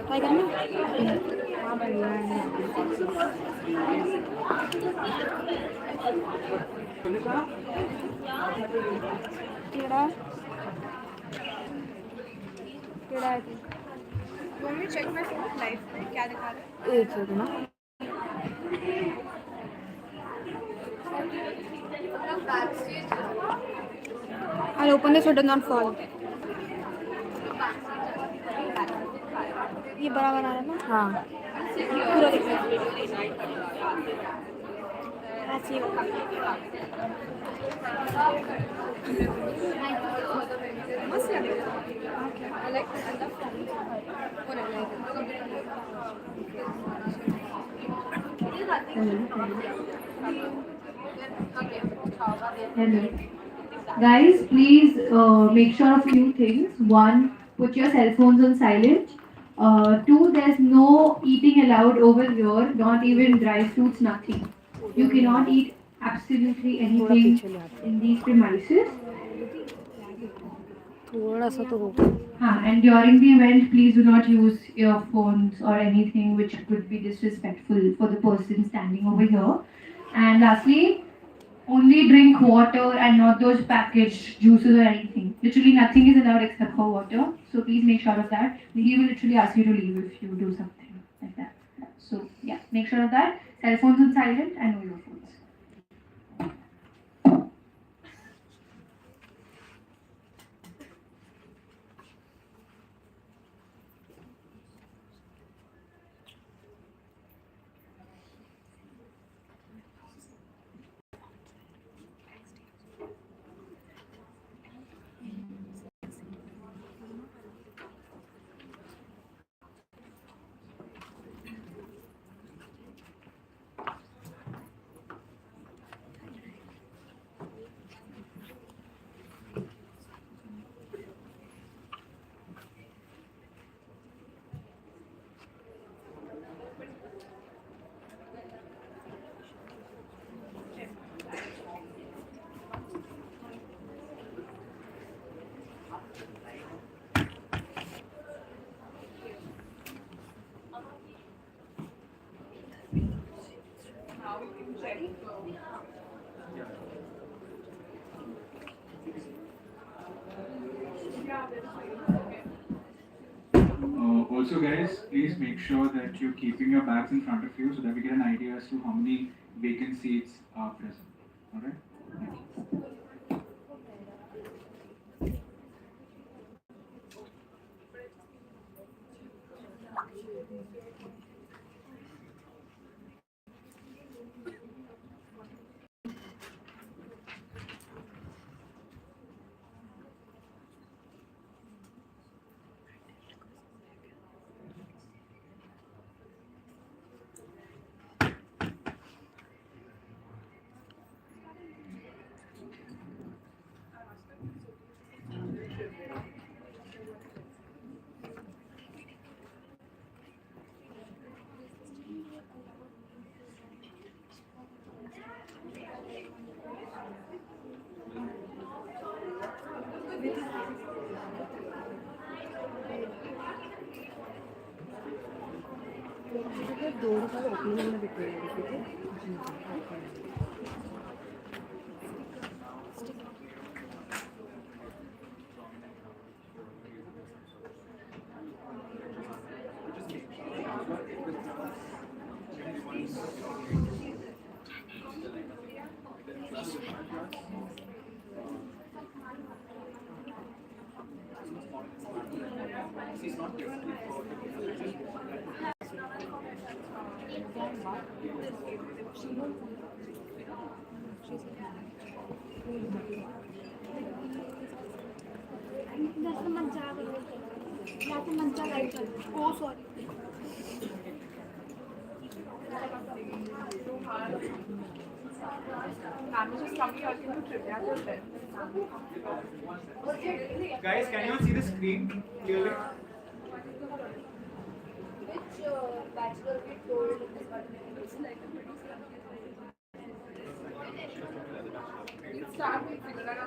Try करना। हाँ बढ़िया है। केड़ा केड़ा है? Let me check my phone live पे क्या दिखा रहा है। एक सेकंड ना। I'll open this so it does not fall. ये बराबर आ रहा है ना? हाँ पूरा देखो। ऐसे ही होगा। मस्त लग रहा है। I like the whatever. Hello. Guys, please make sure of few things. One, put your cell phones on silent. Two, there's no eating allowed over here, not even dry fruits, nothing. You cannot eat absolutely थोड़ा anything पीछे ले आते in these premises. थोड़ा सा तो होगा। And during the event, please do not use earphones or anything which could be disrespectful for the person standing over here. And lastly, only drink water and not those packaged juices or anything. Literally nothing is allowed except for water. So please make sure of that. He will literally ask you to leave if you do something like that. So yeah, make sure of that. Cell phones on silent and no earphones. Also, guys, please make sure that you're keeping your bags in front of you so that we get an idea as to how many vacant seats are present. All right? Thank you. दो रुपये opening में बिक रही है। Oh, sorry. Guys, can you all see the screen clearly? Which bachelor we told it's like you start with figure out.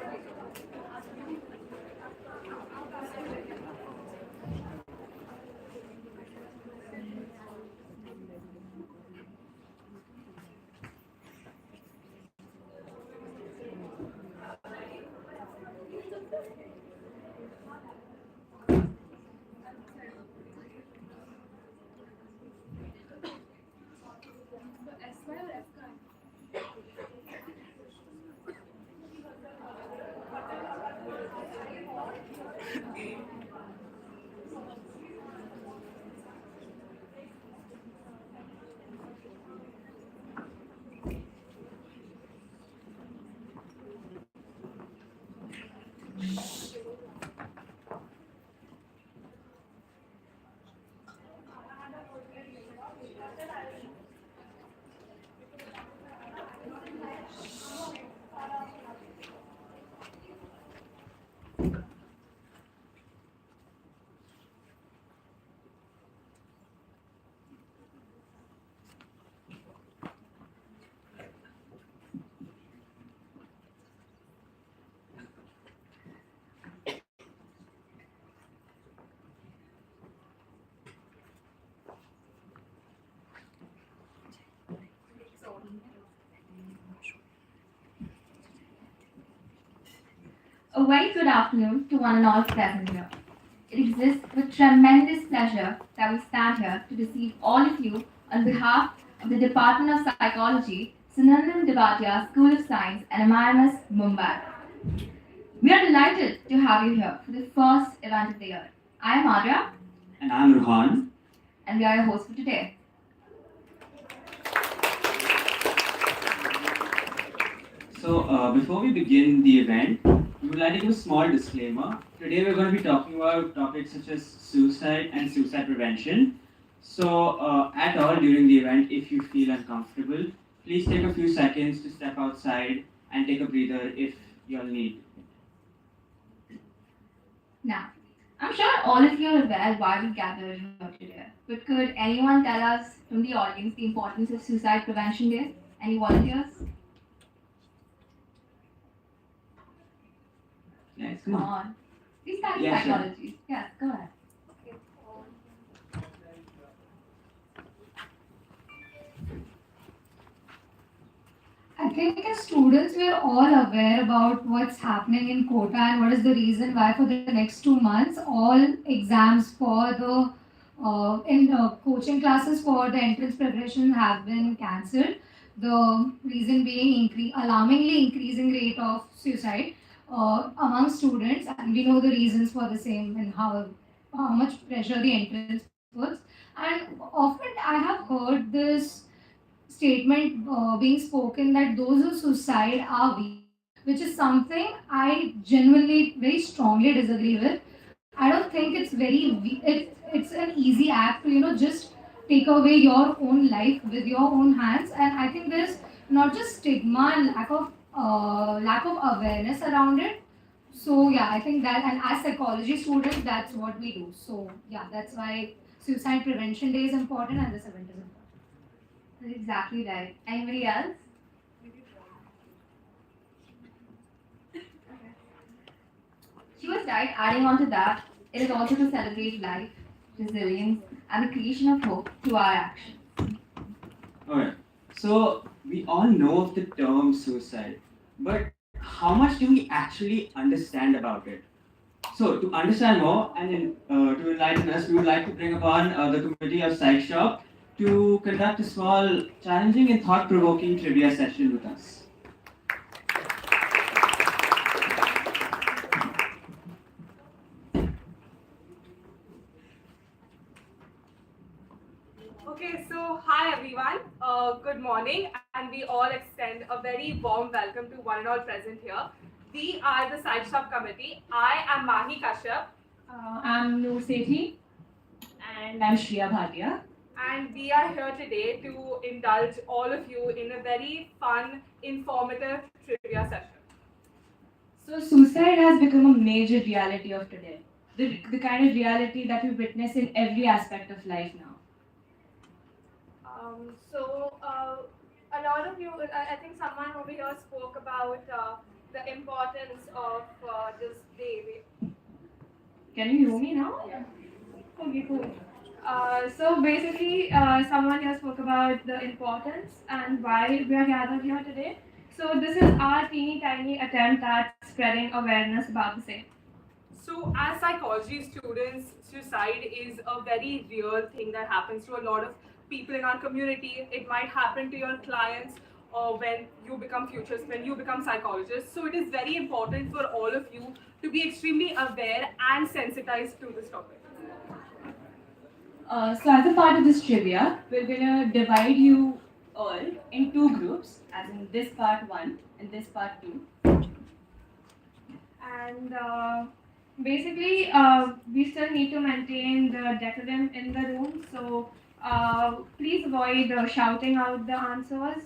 A very good afternoon to one and all present here. It exists with tremendous pleasure that we stand here to receive all of you on behalf of the Department of Psychology, Sunandan Devatia School of Science and MIMS, Mumbai. We are delighted to have you here for the first event of the year. I am Adria, And I'm Ruhan. and we are your hosts for today. So, before we begin the event, we would like to do a small disclaimer. Today, we're going to be talking about topics such as suicide and suicide prevention. So, at all during the event, if you feel uncomfortable, please take a few seconds to step outside and take a breather if you'll need. Now, I'm sure all of you are aware why we gathered here today. But could anyone tell us from the audience the importance of Suicide Prevention Day? Any volunteers? Yes, Come on. These guys are Yeah, sure. psychologists. Yes, go ahead. I think as students, we're all aware about what's happening in Kota and what is the reason why for the next 2 months, all exams for the coaching classes for the entrance preparation have been cancelled. The reason being alarmingly increasing rate of suicide among students, and we know the reasons for the same and how much pressure the entrance puts. And often I have heard this statement being spoken that those who suicide are weak, which is something I genuinely very strongly disagree with. I don't think it's it's an easy act to just take away your own life with your own hands, and I think there's not just stigma and lack of awareness around it. So yeah, I think that, and as psychology students, that's what we do. So yeah, that's why Suicide Prevention Day is important and this event is important. That's exactly right. Anybody else? She was right. Adding on to that, it is also to celebrate life, resilience, and the creation of hope through our actions. Alright. So, we all know of the term suicide, but how much do we actually understand about it? So, to understand more and to enlighten us, we would like to bring upon the committee of Psych Shop to conduct a small, challenging and thought-provoking trivia session with us. Okay, so hi everyone. Good morning, and we all extend a very warm welcome to one and all present here. We are the Side Shop Committee. I am Mahi Kashyap, I'm Noor Sethi. And I'm Shriya Bhatia. and we are here today to indulge all of you in a very fun, informative trivia session. So, suicide has become a major reality of today. The kind of reality that we witness in every aspect of life now. A lot of you, I think someone over here spoke about the importance of this day. Can you hear me now? Yeah. Okay, cool. So basically, someone here spoke about the importance and why we are gathered here today. So this is our teeny tiny attempt at spreading awareness about the same. So as psychology students, suicide is a very real thing that happens to a lot of people in our community. It might happen to your clients or when you become futurists, when you become psychologists. So it is very important for all of you to be extremely aware and sensitized to this topic. So as a part of this trivia, we're gonna divide you all in two groups, as in this part 1 and this part 2. And basically, we still need to maintain the decorum in the room. So please avoid shouting out the answers.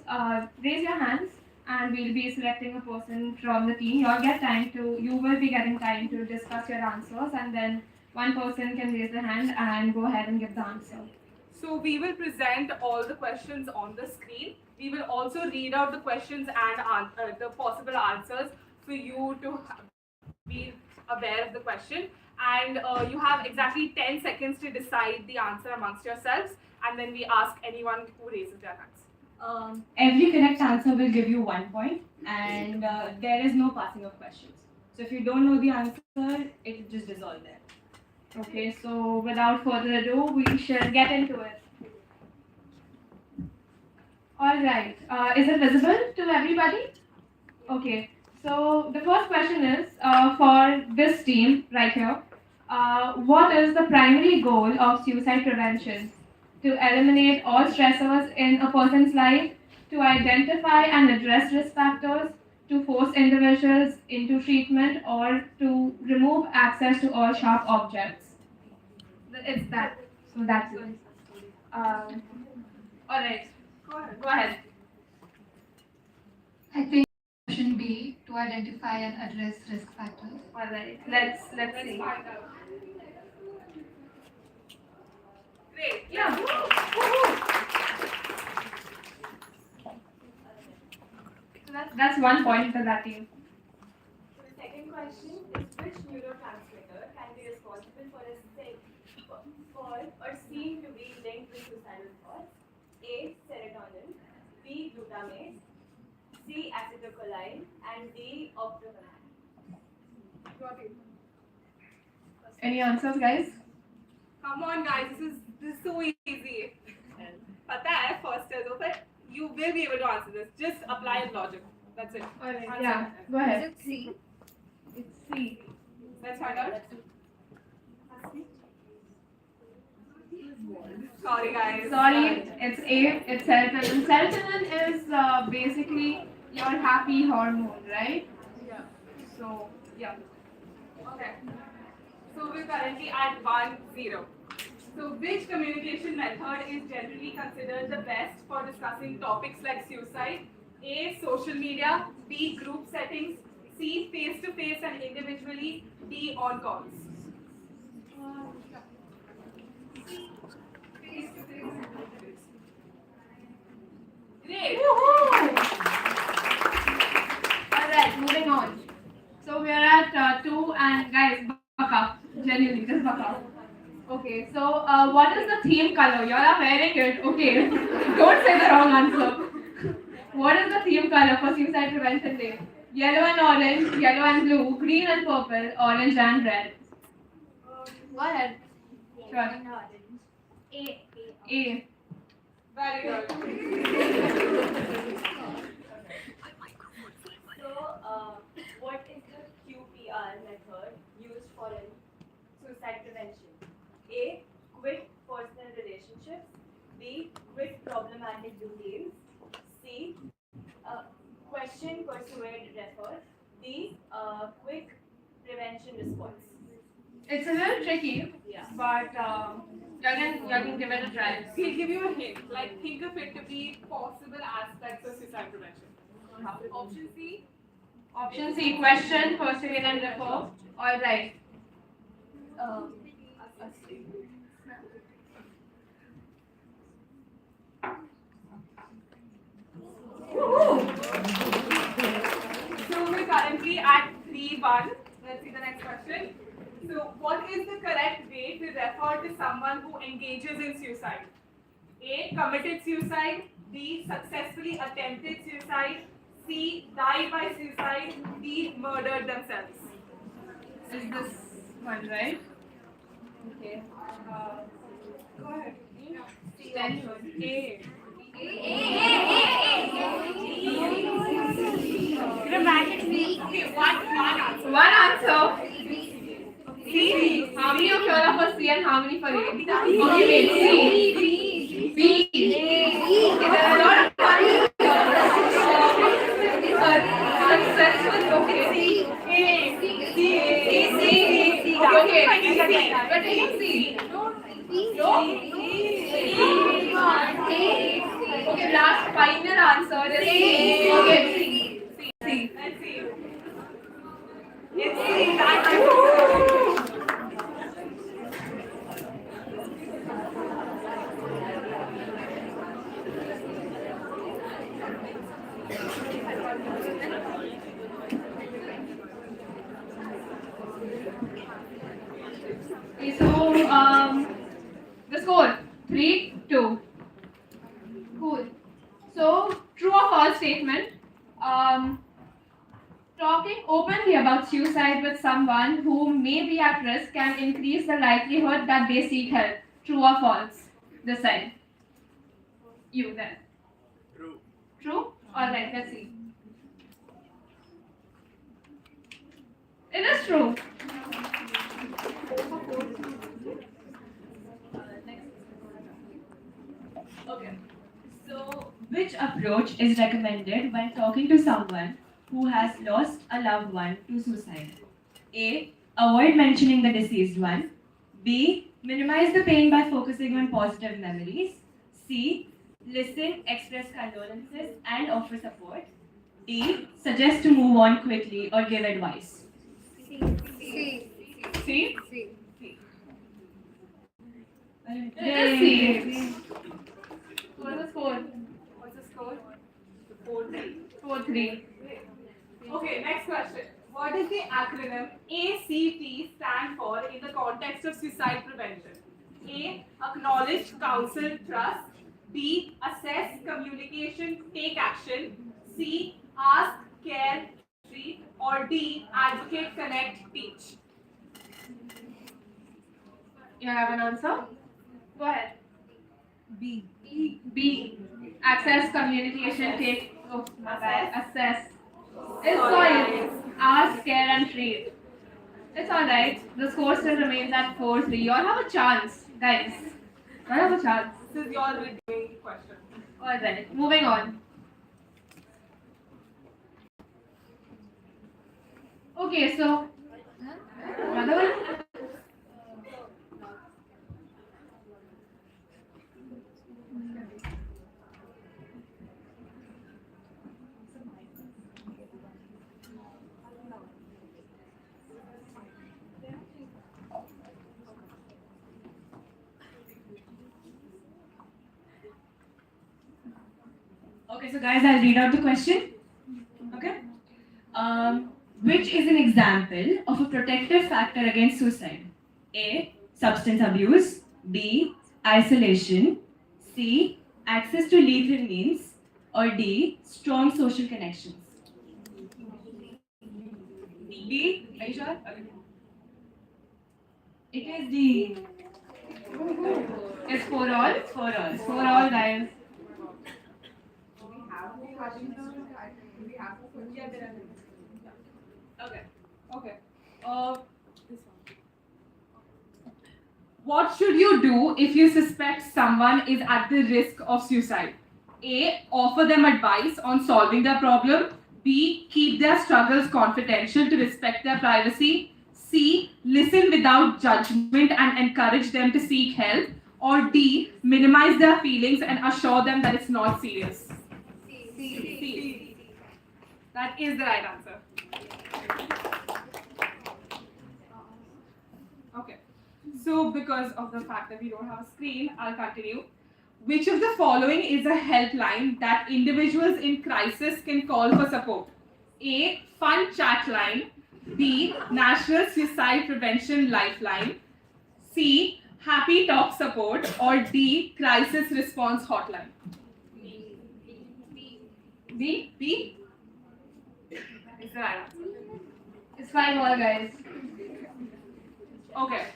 Raise your hands, and we'll be selecting a person from the team. You will be getting time to discuss your answers, and then one person can raise their hand and go ahead and give the answer. So we will present all the questions on the screen. We will also read out the questions and the possible answers for you to be aware of the question. And you have exactly 10 seconds to decide the answer amongst yourselves. And then we ask anyone who raises their hands. Every correct answer will give you 1 point, and there is no passing of questions. So if you don't know the answer, it will just dissolve there. Okay, so without further ado, we shall get into it. Alright, is it visible to everybody? Okay, so the first question is for this team right here. What is the primary goal of suicide prevention? To eliminate all stressors in a person's life, to identify and address risk factors, to force individuals into treatment, or to remove access to all sharp objects. It's that. So that's it. All right. Go ahead. I think option B, to identify and address risk factors. All right. Let's see. Great. Yeah. So that's 1 point for that team. The second question is which neurotransmitter can be responsible for or seem to be linked with suicidal thoughts? A. Serotonin, B. Glutamate, C. Acetylcholine, and D. Octapamine. Any answers, guys? Come on, guys, this is so easy. पता है first है तो फिर you will be able to answer this. Just apply logic. That's it. All right. Answer. Yeah. Go ahead. Is it C? It's C. Let's find out. Sorry, guys. Sorry, it's A. It's serotonin. Serotonin is basically your happy hormone, right? Yeah. So yeah. Okay. So we're currently at 1-0. So which communication method is generally considered the best for discussing topics like suicide? A. Social media. B. Group settings. C. Face-to-face and individually. D. On calls. Great. Alright, moving on. So we are at 2 and guys, buck up. Genuinely, just buck up. Okay, so what is the theme color? You all are wearing it. Okay, don't say the wrong answer. What is the theme color for Suicide Prevention Day? Yellow and orange, yellow and blue, green and purple, orange and red. Go ahead. Sure. A. A. Very good. So, what is the QPR method used for suicide prevention? A. Quit personal relationships. B. Quit problematic routines. C. Question, persuade, refer. D. Quick prevention response. It's a little tricky, Yeah. but you can give it a try. He'll give you a hint. Like, think of it to be possible aspects of suicide prevention. Option C. Option C, question, persuade and refer. Alright. So we're currently at 3-1. Let's see the next question. So what is the correct way to refer to someone who engages in suicide? A. Committed suicide. B. Successfully attempted suicide. C. Died by suicide. D. Murdered themselves. Is this one right? Okay. Go ahead. Then A. Dramatically. Okay, one answer. one answer. C. How many of you all are for C and how many for A? Okay, wait. C. B. Okay, there are a lot of answers. Successful. Okay. Okay. We're taking C. No? Okay, last final answer is C. Okay, C. C. Let's see. It's C. That answer. Okay, so the score 3-2. Cool. So true or false statement. Talking openly about suicide with someone who may be at risk can increase the likelihood that they seek help. True or false? Decide. You then. True. True? Alright, let's see. It is true. Okay. So, which approach is recommended when talking to someone who has lost a loved one to suicide? A. Avoid mentioning the deceased one. B. Minimize the pain by focusing on positive memories. C. Listen, express condolences, and offer support. D. Suggest to move on quickly or give advice. See? It is C. What is the score? What's the score? 4-3. 4-3. Okay, next question. What does the acronym ACT stand for in the context of suicide prevention? A. Acknowledge, counsel, trust. B. Assess, communication, take action. C. Ask, care, treat. Or D. Advocate, connect, teach. You have an answer? Go ahead. B. B. Access, communication, take. Oh, my bad. Assess. It's fine. Ask, care, and treat. It's alright. The score still remains at 4-3. You all have a chance, guys. You all have a chance. This is your reviewing question. Alright, moving on. Okay, so. Another one? Okay, so guys, I'll read out the question. Okay. Which is an example of a protective factor against suicide? A. Substance abuse. B. Isolation. C. Access to lethal means. Or D. Strong social connections. D. Are you sure? Okay. It is D. It's 4 all. It's for us. 4 all, guys. Okay. Okay. This one. What should you do if you suspect someone is at the risk of suicide? A. Offer them advice on solving their problem. B. Keep their struggles confidential to respect their privacy. C. Listen without judgment and encourage them to seek help. Or D. Minimize their feelings and assure them that it's not serious. C. That is the right answer. Okay. So, because of the fact that we don't have a screen, I'll continue. Which of the following is a helpline that individuals in crisis can call for support? A. Fun chat line. B. National Suicide Prevention Lifeline. C. Happy Talk Support. Or D. Crisis Response Hotline. B. B. Is the right answer. It's 5 all, guys. Okay.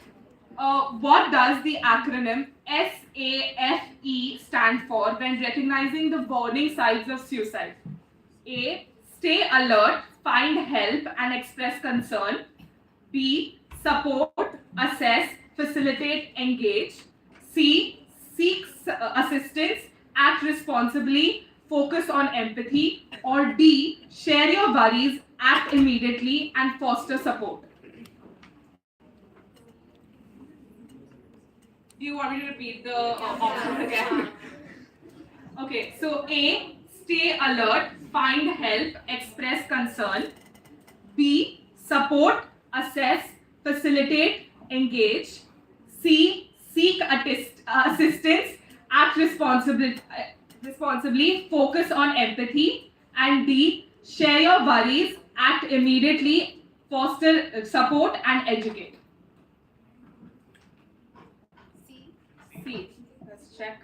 What does the acronym SAFE stand for when recognizing the warning signs of suicide? A. Stay alert, find help, and express concern. B. Support, assess, facilitate, engage. C. Seek assistance, act responsibly, focus on empathy. Or D. Share your worries, act immediately, and foster support. Do you want me to repeat the options again? Okay, so A. Stay alert, find help, express concern. B. Support, assess, facilitate, engage. C. Seek assistance, act responsibly, focus on empathy. And D. Share your worries, act immediately, foster support, and educate. C. Let's check.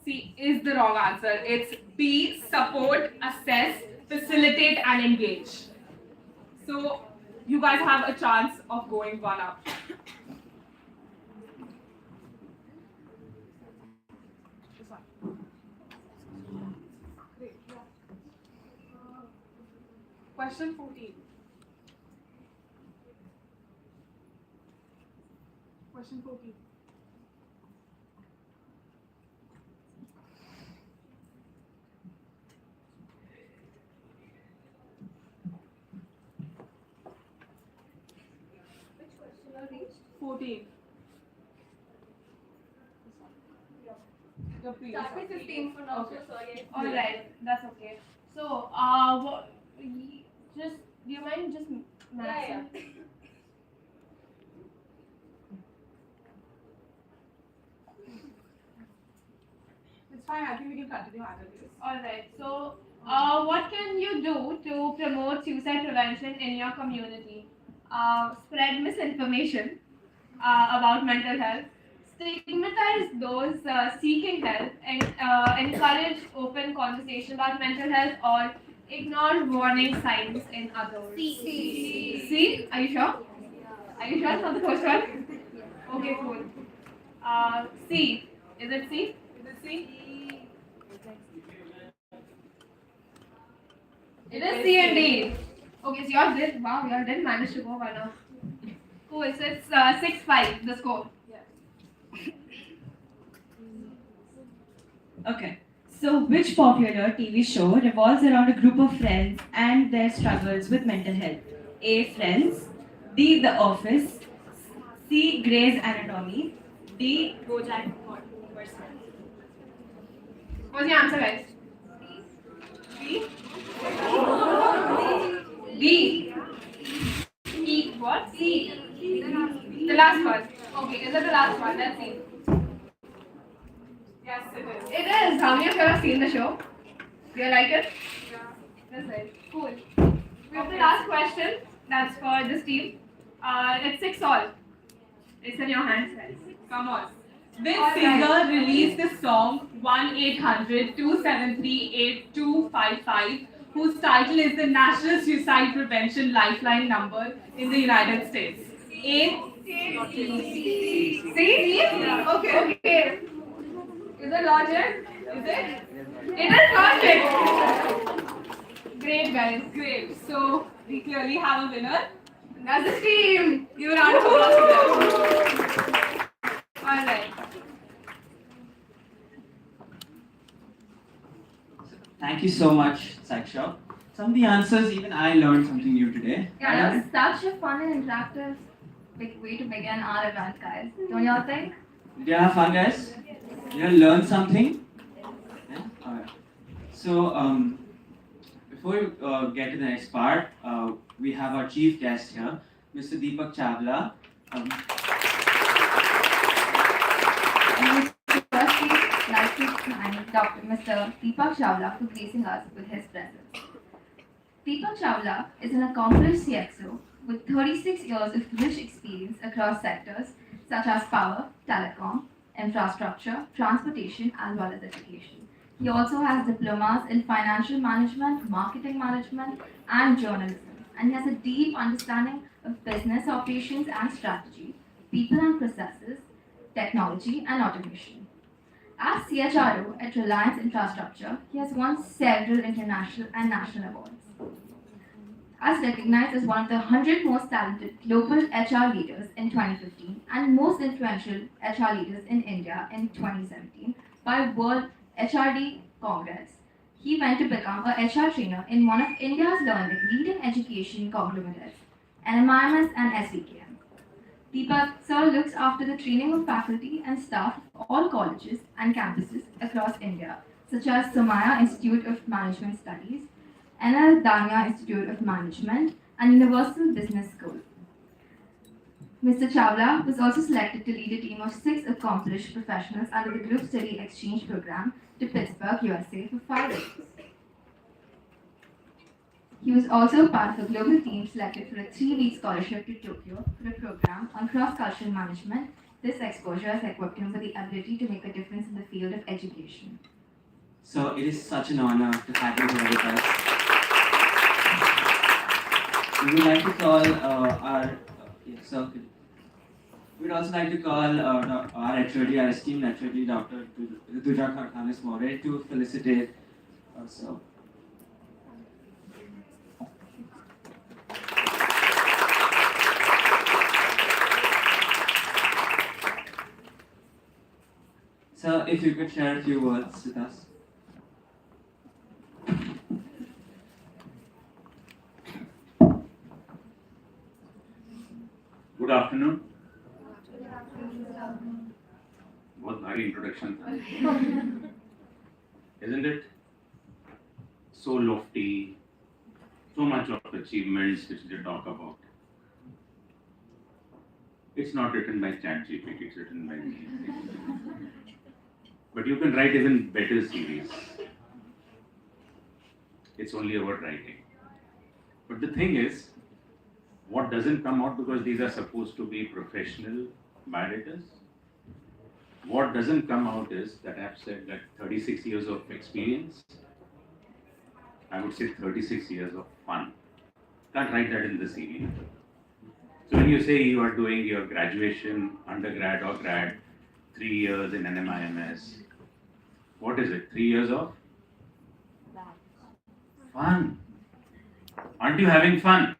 C is the wrong answer. It's B. Support, assess, facilitate, and engage. So you guys have a chance of going one up. This one. Great. Question 14. Question 14. Which question are reached? 14. Your previous Start with one. 15 for now. Okay. So sorry. All right, that's okay. So, just do you mind just Yeah. It's fine. I think we can continue as it is. All right. So, what can you do to promote suicide prevention in your community? Spread misinformation about mental health. Stigmatize those seeking help, and encourage open conversation about mental health, or ignore warning signs in others. C. Are you sure? Are you sure it's not the first one? Okay, cool. C. Is it C? Is it C? It is C and D. Okay, so y'all did, wow, y'all did manage to go one up. Cool, so it's 6-5, the score. Okay. So, which popular TV show revolves around a group of friends and their struggles with mental health? A. Friends. B. The Office. C. Grey's Anatomy. D. BoJack Horseman. What's the answer, guys? B. D. E. What? C. The last one. Okay, is it the last one? Let's see. Yes, it is. It is. How many of you have seen the show? Do you like it? Yeah. That's right. Cool. We have the last question. That's for this team. It's 6-all. It's in your hands, guys. Come on. Which All right. singer released the song 1-800-273-8255, whose title is the National Suicide Prevention Lifeline number in the United States? A. See? Okay. Okay. Is it logic? Is it? It is logic. Great, guys. Great. So we clearly have a winner. That's the team. Give a round of applause to them. All right. Thank you so much, Saksha. Some of the answers, even I learned something new today. Yeah, that was such a fun and interactive way to begin our event, guys. Don't y'all think? Did you have fun, guys? Did you learn something? Yeah? Alright. So, before we get to the next part, we have our chief guest here, Mr. Deepak Chawla. I would firstly like to thank Dr. Mr. Deepak Chawla for gracing us with his presence. Deepak Chawla is an accomplished CXO with 36 years of rich experience across sectors such as power, telecom, infrastructure, transportation, as well as education. He also has diplomas in financial management, marketing management, and journalism, and he has a deep understanding of business operations and strategy, people and processes, technology, and automation. As CHRO at Reliance Infrastructure, he has won several international and national awards. As recognized as one of the 100 most talented global HR leaders in 2015 and most influential HR leaders in India in 2017 by World HRD Congress, he went to become a HR trainer in one of India's leading education conglomerates, NMIMS and SVKM. Deepak sir looks after the training of faculty and staff of all colleges and campuses across India, such as Somaya Institute of Management Studies, NL Dania Institute of Management, and Universal Business School. Mr. Chawla was also selected to lead a team of 6 accomplished professionals under the Group Study Exchange Program to Pittsburgh, USA for 5 years. He was also part of a global team selected for a 3-week scholarship to Tokyo for a program on cross-cultural management. This exposure has equipped him with the ability to make a difference in the field of education. So it is such an honor to have you here with us. We would like to call circle. We'd also like to call our HOD, our esteemed HOD, Dr. Rituja Kharkhanis More, to felicitate us. So, if you could share a few words with us. Good afternoon. What very introduction, isn't it? So lofty, so much of achievements which they talk about. It's not written by ChatGPT, it's written by me. But you can write even better series. It's only about writing. But the thing is, what doesn't come out, because these are supposed to be professional biodaters, what doesn't come out is that I've said that 36 years of experience, I would say 36 years of fun. Can't write that in the CV. So when you say you are doing your graduation, undergrad or grad, 3 years in NMIMS, what is it? 3 years of fun. Aren't you having fun?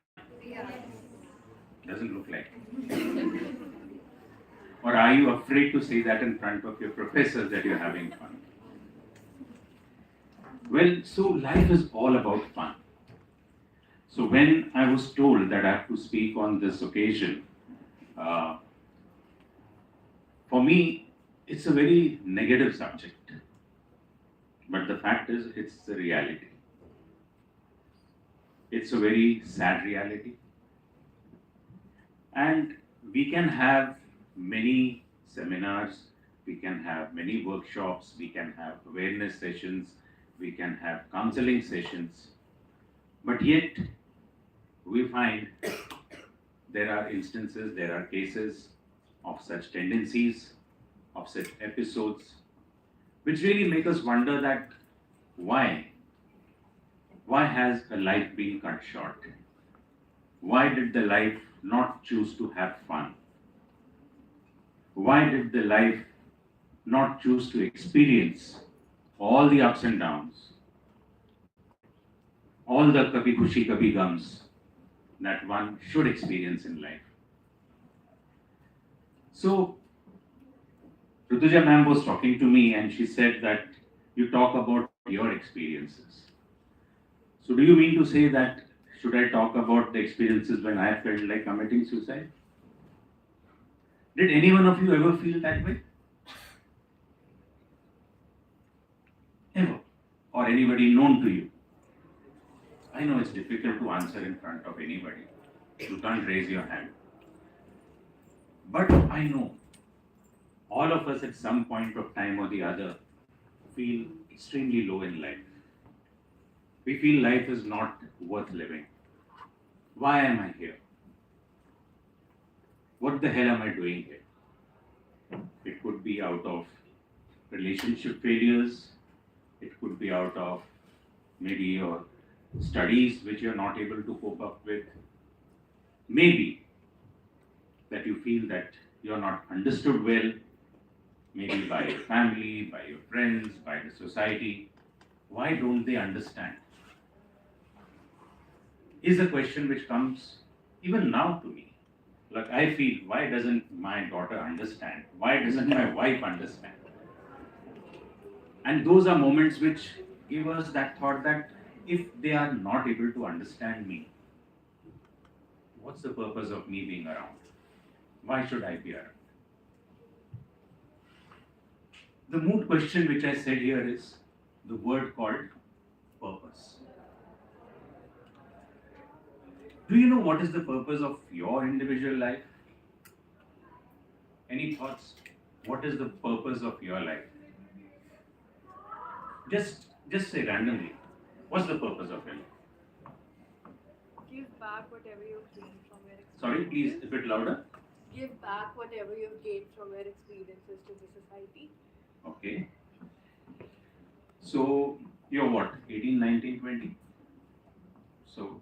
Doesn't look like. Or are you afraid to say that in front of your professors that you're having fun? Well, so life is all about fun. So when I was told that I have to speak on this occasion, for me, it's a very negative subject. But the fact is, it's the reality. It's a very sad reality. And we can have many seminars, we can have many workshops, we can have awareness sessions, we can have counseling sessions, but yet we find there are instances, there are cases of such tendencies, of such episodes, which really make us wonder that why? Why has a life been cut short? Why did the life not choose to have fun? Why did the life not choose to experience all the ups and downs, all the kabhi khushi kabhi gums that one should experience in life? So, Rutuja ma'am was talking to me and she said that you talk about your experiences. So do you mean to say that should I talk about the experiences when I felt like committing suicide? Did any one of you ever feel that way? Ever? Or anybody known to you? I know it's difficult to answer in front of anybody. You can't raise your hand. But I know all of us at some point of time or the other feel extremely low in life. We feel life is not worth living. Why am I here? What the hell am I doing here? It could be out of relationship failures. It could be out of maybe your studies which you're not able to cope up with. Maybe that you feel that you're not understood well, maybe by your family, by your friends, by the society. Why don't they understand? Is a question which comes even now to me. Like I feel, why doesn't my daughter understand? Why doesn't my wife understand? And those are moments which give us that thought that if they are not able to understand me, what's the purpose of me being around? Why should I be around? The mood question which I said here is the word called purpose. Do you know what is the purpose of your individual life? Any thoughts? What is the purpose of your life? Just say randomly. What's the purpose of your life? Give back whatever you've gained from your experience. Sorry, please a bit louder. Give back whatever you've gained from your experiences to the society. Okay. So you're what? 18, 19, 20? So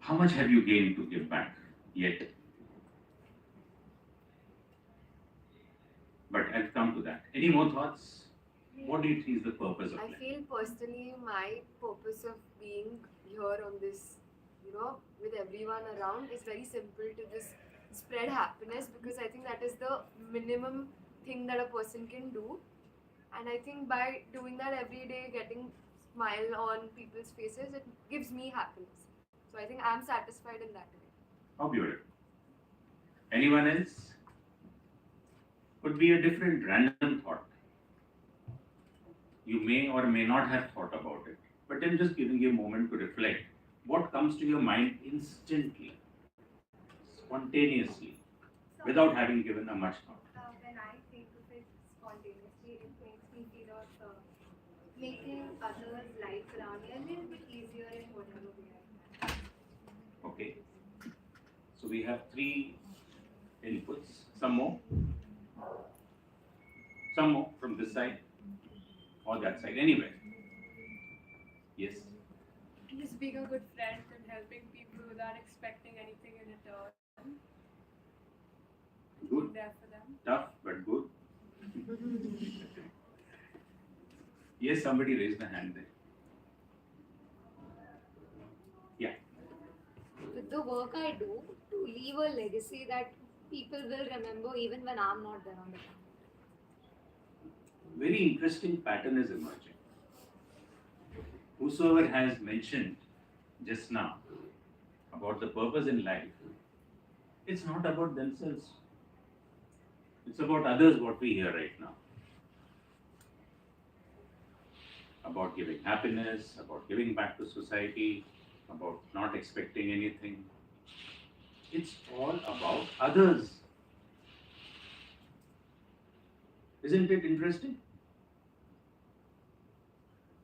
How much have you gained to give back yet? But I'll come to that. Any more thoughts? What do you think is the purpose of I life? feel personally my purpose of being here on this, with everyone around is very simple, to just spread happiness, because I think that is the minimum thing that a person can do. And I think by doing that every day, getting smile on people's faces, it gives me happiness. So I think I'm satisfied in that way. How beautiful. Anyone else? Could be a different random thought. You may or may not have thought about it, but I'm just giving you a moment to reflect. What comes to your mind instantly, spontaneously, without having given a much thought? When I think of it spontaneously, it makes me feel of making others' lives around me a little bit easier in whatever way I can. Okay. So we have 3 inputs. Some more? Some more from this side or that side. Anyway. Yes. Just being a good friend and helping people without expecting anything in return. Good. Being there for them. Tough but good. Yes, somebody raised a hand there. Yeah. With the work I do, to leave a legacy that people will remember even when I'm not there on the ground. Very interesting pattern is emerging. Whosoever has mentioned just now about the purpose in life, it's not about themselves. It's about others, what we hear right now. About giving happiness, about giving back to society, about not expecting anything. It's all about others. Isn't it interesting?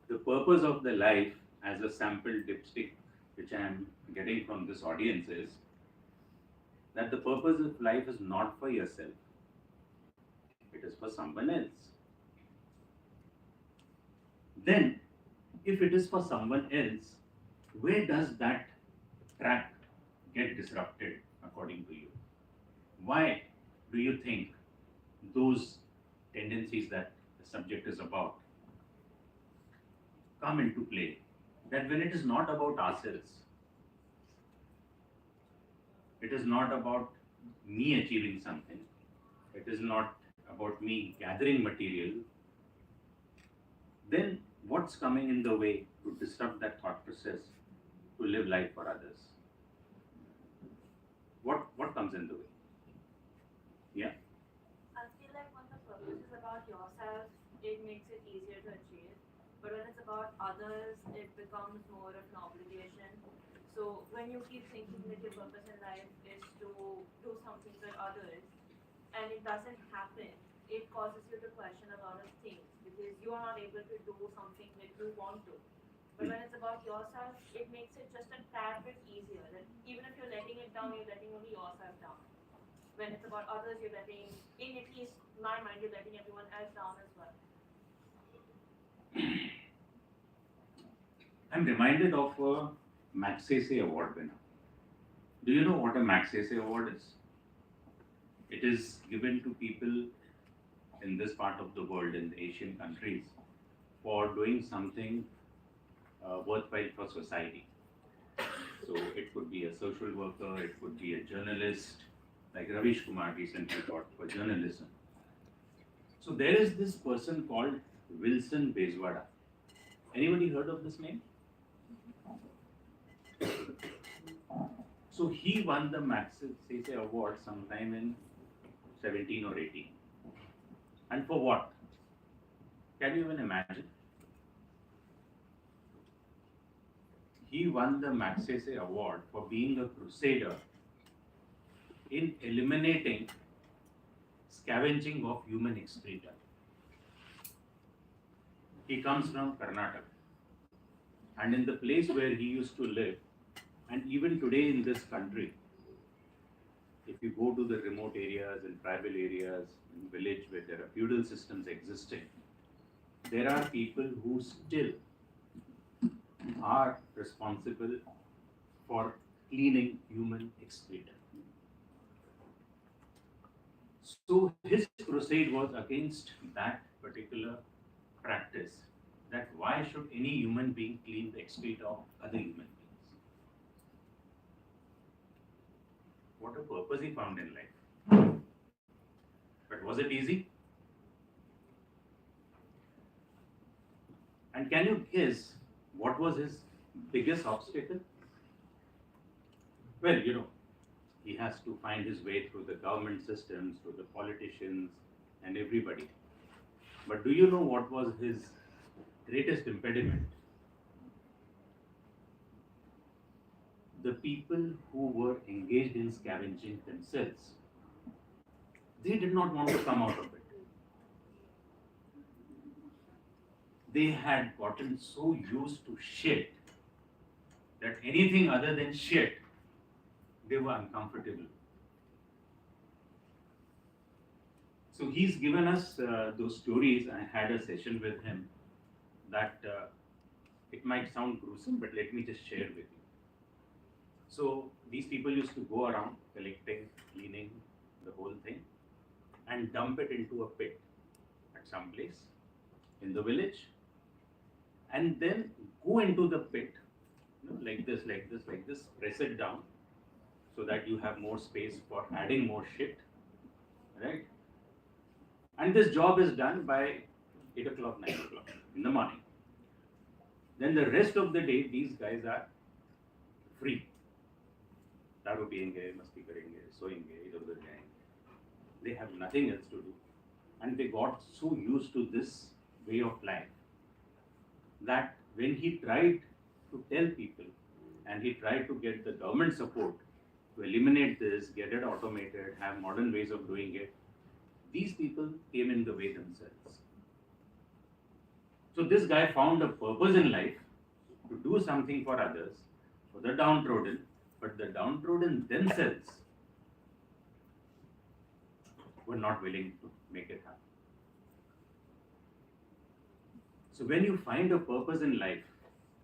The purpose of the life, as a sample dipstick which I am getting from this audience, is that the purpose of life is not for yourself, it is for someone else. Then, if it is for someone else, where does that track get disrupted according to you? Why do you think those tendencies that the subject is about come into play? That when it is not about ourselves, it is not about me achieving something, it is not about me gathering material, then what's coming in the way to disrupt that thought process to live life for others? What comes in the way? Yeah? I feel like when the purpose is about yourself, it makes it easier to achieve. But when it's about others, it becomes more of an obligation. So when you keep thinking that your purpose in life is to do something for others, and it doesn't happen, it causes you to question a lot of things because you are not able to do something that you want to. But when it's about yourself, it makes it just a tad bit easier. That even if you're letting it down, you're letting only yourself down. When it's about others, you're letting, in at least my mind, you're letting everyone else down as well. I'm reminded of a Magsaysay Award winner. Do you know what a Magsaysay Award is? It is given to people in this part of the world, in the Asian countries, for doing something worthwhile for society. So it could be a social worker, it could be a journalist, like Ravish Kumar recently got for journalism. So there is this person called Wilson Bezwada. Anybody heard of this name? So he won the Magsaysay Award sometime in 17 or 18. And for what? Can you even imagine? He won the Magsaysay Award for being a crusader in eliminating scavenging of human excreta. He comes from Karnataka. And in the place where he used to live, and even today in this country, if you go to the remote areas and tribal areas, in village where there are feudal systems existing, there are people who still are responsible for cleaning human excreta. So his crusade was against that particular practice, that why should any human being clean the excreta of other human beings? What a purpose he found in life. But was it easy? And can you guess what was his biggest obstacle? Well, he has to find his way through the government systems, through the politicians, and everybody. But do you know what was his greatest impediment? The people who were engaged in scavenging themselves. They did not want to come out of it. They had gotten so used to shit that anything other than shit, they were uncomfortable. So he's given us those stories. I had a session with him that it might sound gruesome, but let me just share with you. So these people used to go around collecting, cleaning the whole thing and dump it into a pit at some place in the village, and then go into the pit, like this, press it down so that you have more space for adding more shit, right? And this job is done by 8 o'clock, 9 o'clock in the morning. Then the rest of the day, these guys are free. दारू पियेंगे, मस्ती करेंगे, सोएंगे, इधर-उधर जाएंगे. They have nothing else to do. And they got so used to this way of life that when he tried to tell people and he tried to get the government support to eliminate this, get it automated, have modern ways of doing it, these people came in the way themselves. So this guy found a purpose in life to do something for others, for the downtrodden, but the downtrodden themselves were not willing to make it happen. So when you find a purpose in life,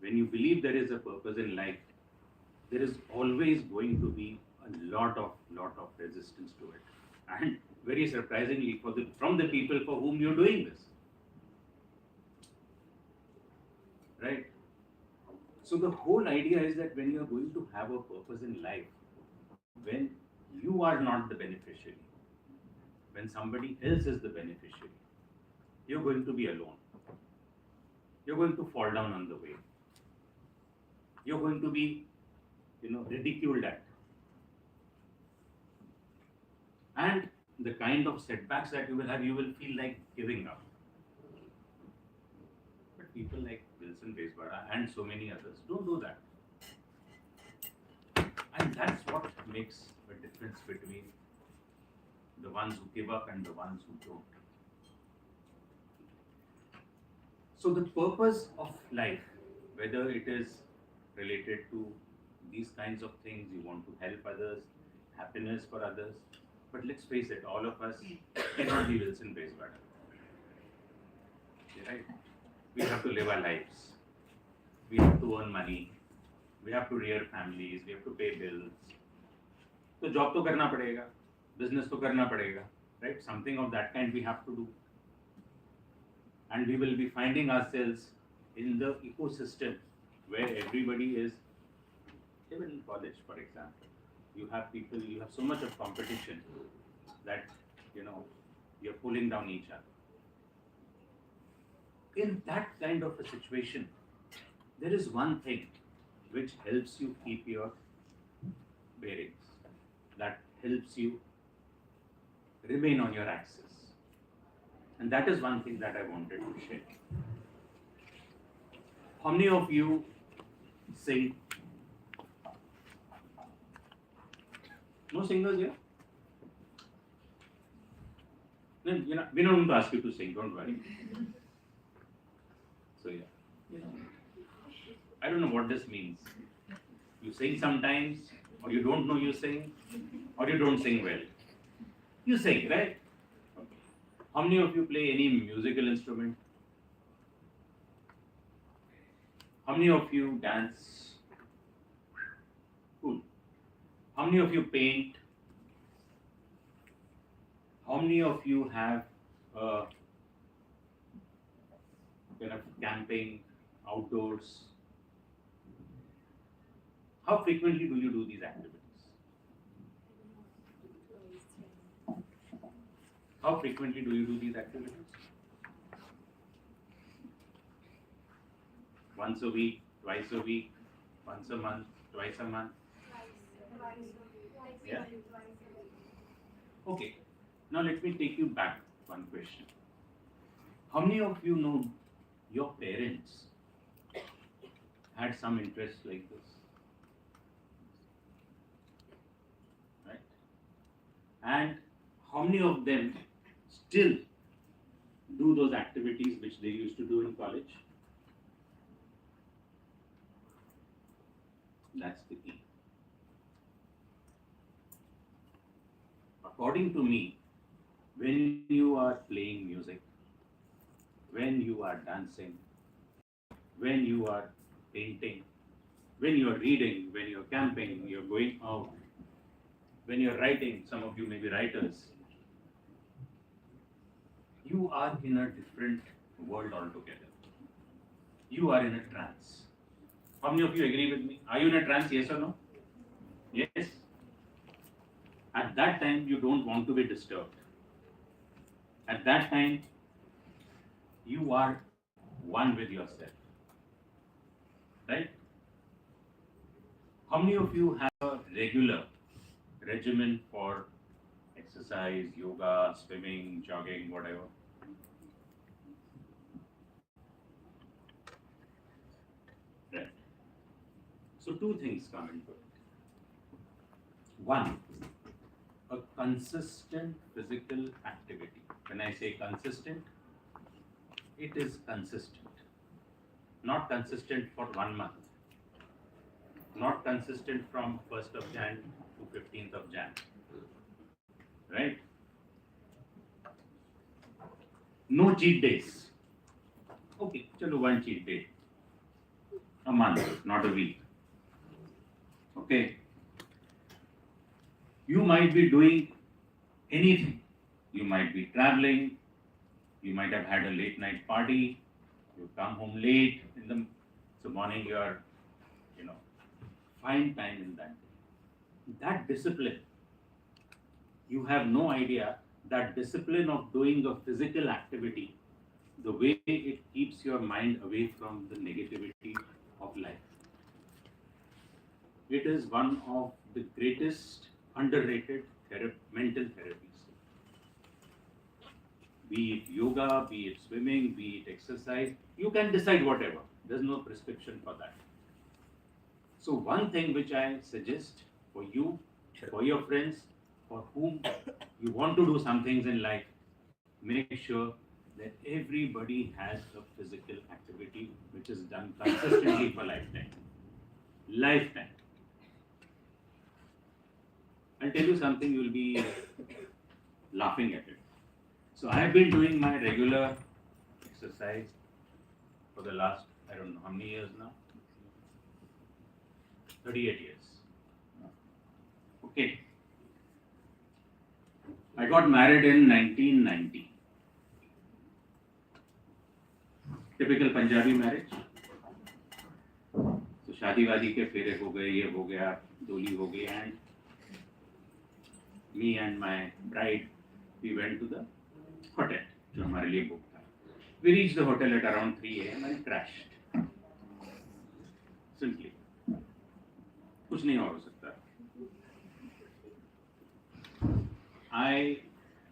when you believe there is a purpose in life, there is always going to be a lot of resistance to it. And very surprisingly, from the people for whom you're doing this. Right? So the whole idea is that when you're going to have a purpose in life, when you are not the beneficiary, when somebody else is the beneficiary, you're going to be alone. You're going to fall down on the way. You're going to be, ridiculed at. And the kind of setbacks that you will have, you will feel like giving up. But people like Wilson Bezbara and so many others don't do that. And that's what makes a difference between the ones who give up and the ones who don't. So the purpose of life, whether it is related to these kinds of things, you want to help others, happiness for others, but let's face it, all of us cannot be Wilson Bezbara. Right? We have to live our lives. We have to earn money. We have to rear families. We have to pay bills. So job to karna padega, business to karna padega, right? Something of that kind we have to do. And we will be finding ourselves in the ecosystem where everybody is, even in college, for example, you have people, you have so much of competition that, you're pulling down each other. In that kind of a situation, there is one thing which helps you keep your bearings, that helps you remain on your axis. And that is one thing that I wanted to share. How many of you sing? No singers here? No, we don't want to ask you to sing, don't worry. So yeah, I don't know what this means. You sing sometimes, or you don't know you sing, or you don't sing well. You sing, right? Okay. How many of you play any musical instrument? How many of you dance? Cool. How many of you paint? How many of you have kind of camping, outdoors? How frequently do you do these activities? How frequently do you do these activities? Once a week, twice a week, once a month, twice a month? Yeah? Okay. Now let me take you back one question. How many of you know your parents had some interest like this? Right? And how many of them still do those activities which they used to do in college? That's the key. According to me, when you are playing music, when you are dancing, when you are painting, when you are reading, when you're camping, you're going out, when you're writing, some of you may be writers, you are in a different world altogether. You are in a trance. How many of you agree with me? Are you in a trance, yes or no? Yes. At that time, you don't want to be disturbed. At that time, you are one with yourself. Right? How many of you have a regular regimen for exercise, yoga, swimming, jogging, whatever? Right. So two things come into it. One, a consistent physical activity. When I say consistent, it is consistent. Not consistent for 1 month. Not consistent from 1st of Jan to 15th of Jan. Right? No cheat days. Okay, chalo, one cheat day. A month, not a week. Okay. You might be doing anything. You might be traveling. You might have had a late night party. You come home late in the morning. You are, find time in that. That discipline. You have no idea that discipline of doing a physical activity, the way it keeps your mind away from the negativity of life. It is one of the greatest underrated mental therapies. Be it yoga, be it swimming, be it exercise, you can decide whatever. There's no prescription for that. So one thing which I suggest for you, for your friends, for whom you want to do some things in life, make sure that everybody has a physical activity which is done consistently for lifetime. Lifetime. I'll tell you something, you'll be laughing at it. So I have been doing my regular exercise for the last, I don't know how many years now? 38 years. Okay. I got married in 1990. Typical Punjabi marriage. So शादी वादी के फेरे हो गए, ये हो गया, डोली हो गई, and me and my bride, we went to the hotel जो हमारे लिए book था. We reached the hotel at around 3 a.m. and crashed. Simply. कुछ नहीं और हो सकता. I,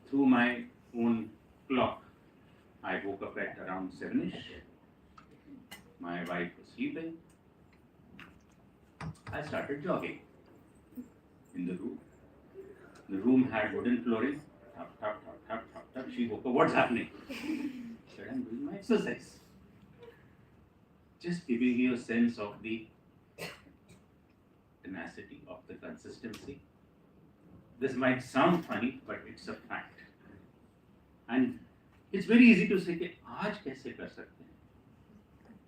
through my own clock, I woke up at around 7ish. My wife was sleeping. I started jogging in the room. The room had wooden flooring. Tap, tap, tap, tap, tap, tap. She woke up. What's happening? I said, I'm doing my exercise. Just giving you a sense of the tenacity, of the consistency. This might sound funny, but it's a fact. And it's very easy to say कि आज कैसे कर सकते हैं?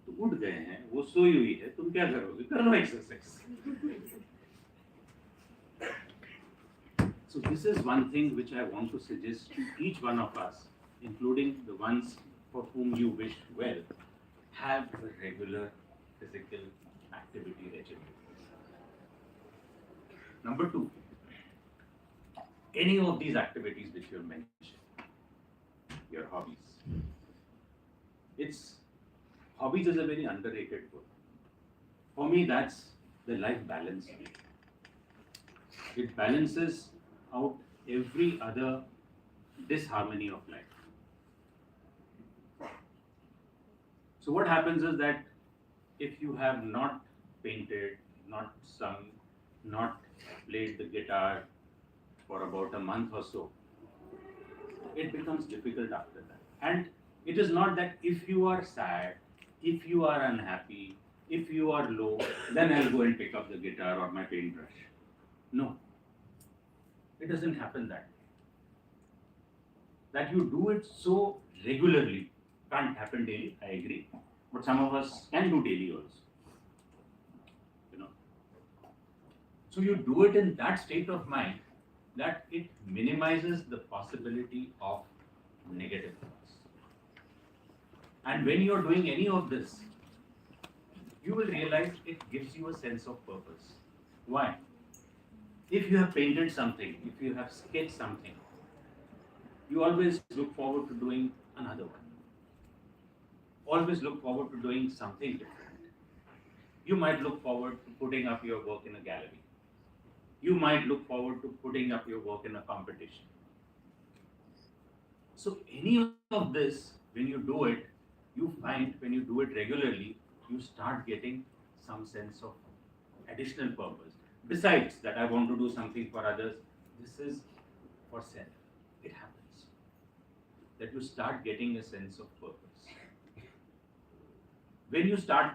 तो उठ गए हैं, वो सोई हुई है, तुम क्या करोगे? कर लो exercise. So this is one thing which I want to suggest to each one of us, including the ones for whom you wish well, have a regular physical activity regimen. Number two, any of these activities which you have mentioned, your hobbies. Hobbies is a very underrated word. For me, that's the life balance. It balances out every other disharmony of life. So what happens is that if you have not painted, not sung, not played the guitar for about a month or so, it becomes difficult after that. And it is not that if you are sad, if you are unhappy, if you are low, then I'll go and pick up the guitar or my paintbrush. No. It doesn't happen that way. That you do it so regularly can't happen daily, I agree. But some of us can do daily also. You know. So you do it in that state of mind that it minimizes the possibility of negative thoughts. And when you are doing any of this, you will realize it gives you a sense of purpose. Why? If you have painted something, if you have sketched something, you always look forward to doing another one. Always look forward to doing something different. You might look forward to putting up your work in a gallery. You might look forward to putting up your work in a competition. So any of this, when you do it, you find when you do it regularly, you start getting some sense of additional purpose. Besides that, I want to do something for others. This is for self. It happens. That you start getting a sense of purpose. When you start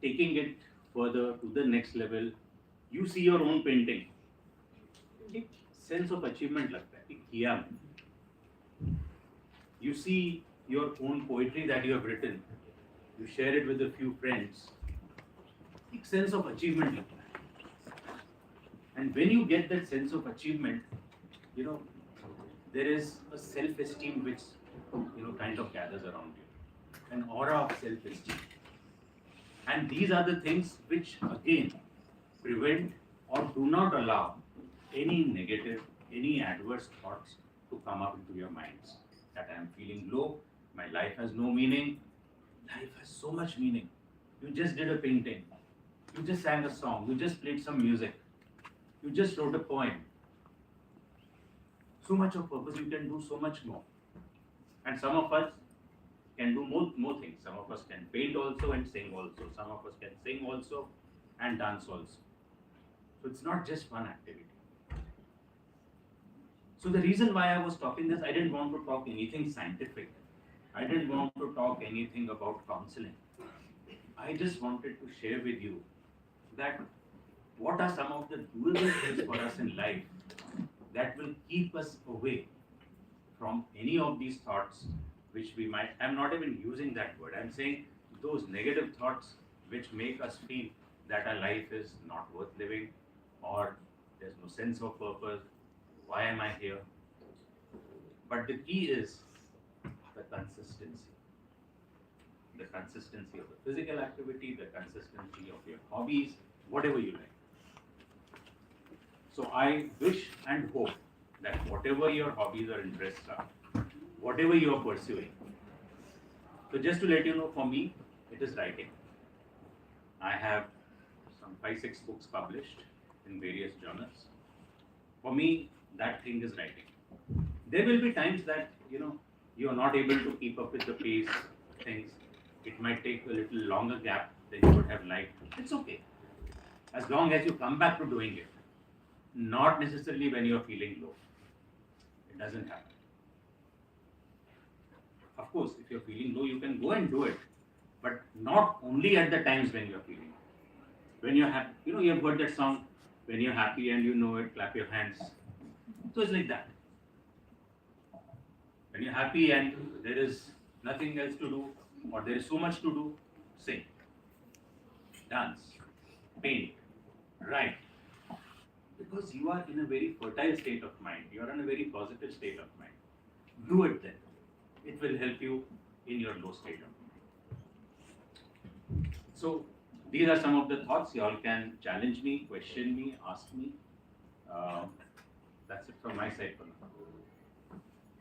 taking it further to the next level, you see your own painting. एक sense of achievement लगता है, एक किया मैंने. You see your own poetry that you have written. You share it with a few friends. एक sense of achievement लगता है. And when you get that sense of achievement, you know, there is a self-esteem which, you know, kind of gathers around you. An aura of self-esteem. And these are the things which, again, prevent or do not allow any negative, any adverse thoughts to come up into your minds. That I am feeling low, my life has no meaning. Life has so much meaning. You just did a painting. You just sang a song. You just played some music. You just wrote a poem. So much of purpose, you can do so much more. And some of us can do more things. Some of us can paint also and sing also. Some of us can sing also and dance also. So it's not just one activity. So the reason why I was talking this, I didn't want to talk anything scientific. I didn't want to talk anything about counseling. I just wanted to share with you that what are some of the doable things for us in life that will keep us away from any of these thoughts which we might, I'm not even using that word, I'm saying those negative thoughts which make us feel that our life is not worth living or there's no sense of purpose, why am I here? But the key is the consistency. The consistency of the physical activity, the consistency of your hobbies, whatever you like. So I wish and hope that whatever your hobbies or interests are, whatever you are pursuing. So just to let you know, for me, it is writing. I have some 5-6 books published in various journals. For me, that thing is writing. There will be times that, you know, you are not able to keep up with the pace, things. It might take a little longer gap than you would have liked. It's okay. As long as you come back to doing it. Not necessarily when you are feeling low. It doesn't happen. Of course, if you're feeling low, you can go and do it. But not only at the times when you're feeling low. When you're happy, you know, you have heard that song, when you're happy and you know it, clap your hands. So it's like that. When you're happy and there is nothing else to do, or there is so much to do, sing, dance, paint, write. because you are in a very fertile state of mind, you are in a very positive state of mind. Do it then. It will help you in your low state of mind. So these are some of the thoughts. You all can challenge me, question me, ask me. That's it from my side for now.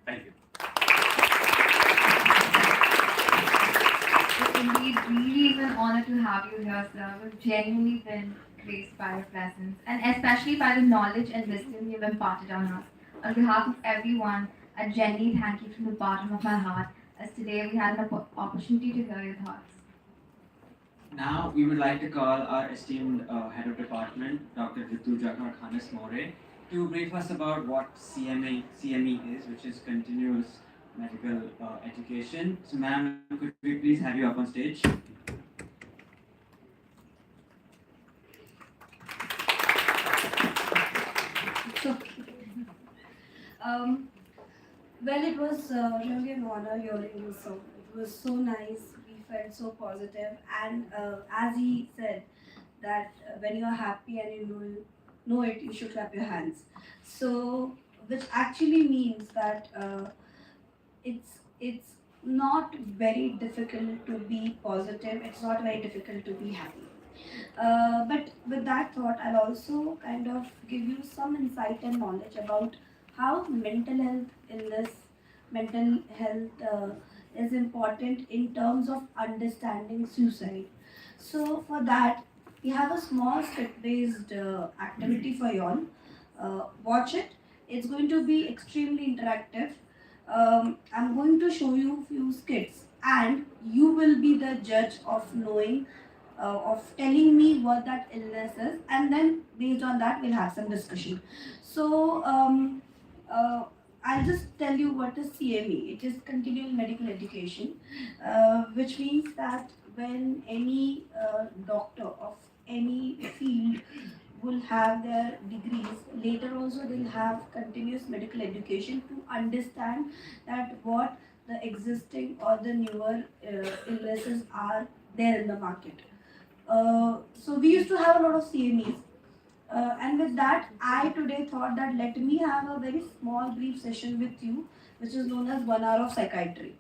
Thank you. It indeed really is an honor to have you here, sir. We've genuinely been graced by your presence and especially by the knowledge and wisdom you've imparted on us. On behalf of everyone, I genuinely thank you from the bottom of my heart as today we had an opportunity to hear your thoughts. Now we would like to call our esteemed head of department, Dr. Rituja Khanis More, to brief us about what CME is, which is Continuous Medical Education. So ma'am, could we please have you up on stage? So, well, it was really an honor hearing you. So it was so nice. We felt so positive, and as he said, that when you are happy and you know it, you should clap your hands. So, which actually means that it's not very difficult to be positive. It's not very difficult to be happy. But with that thought, I'll also kind of give you some insight and knowledge about how mental health is important in terms of understanding suicide. So for that, we have a small script-based activity for you all. Watch it. It's going to be extremely interactive. I'm going to show you few skits, and you will be the judge of knowing of telling me what that illness is, and then based on that we'll have some discussion. So I'll just tell you what is CME. It is continuing medical education, which means that when any doctor of any field will have their degrees, later also they'll have continuous medical education to understand that what the existing or the newer illnesses are there in the market. So we used to have a lot of CMEs. And with that, I today thought that let me have a very small brief session with you, which is known as 1 hour of psychiatry.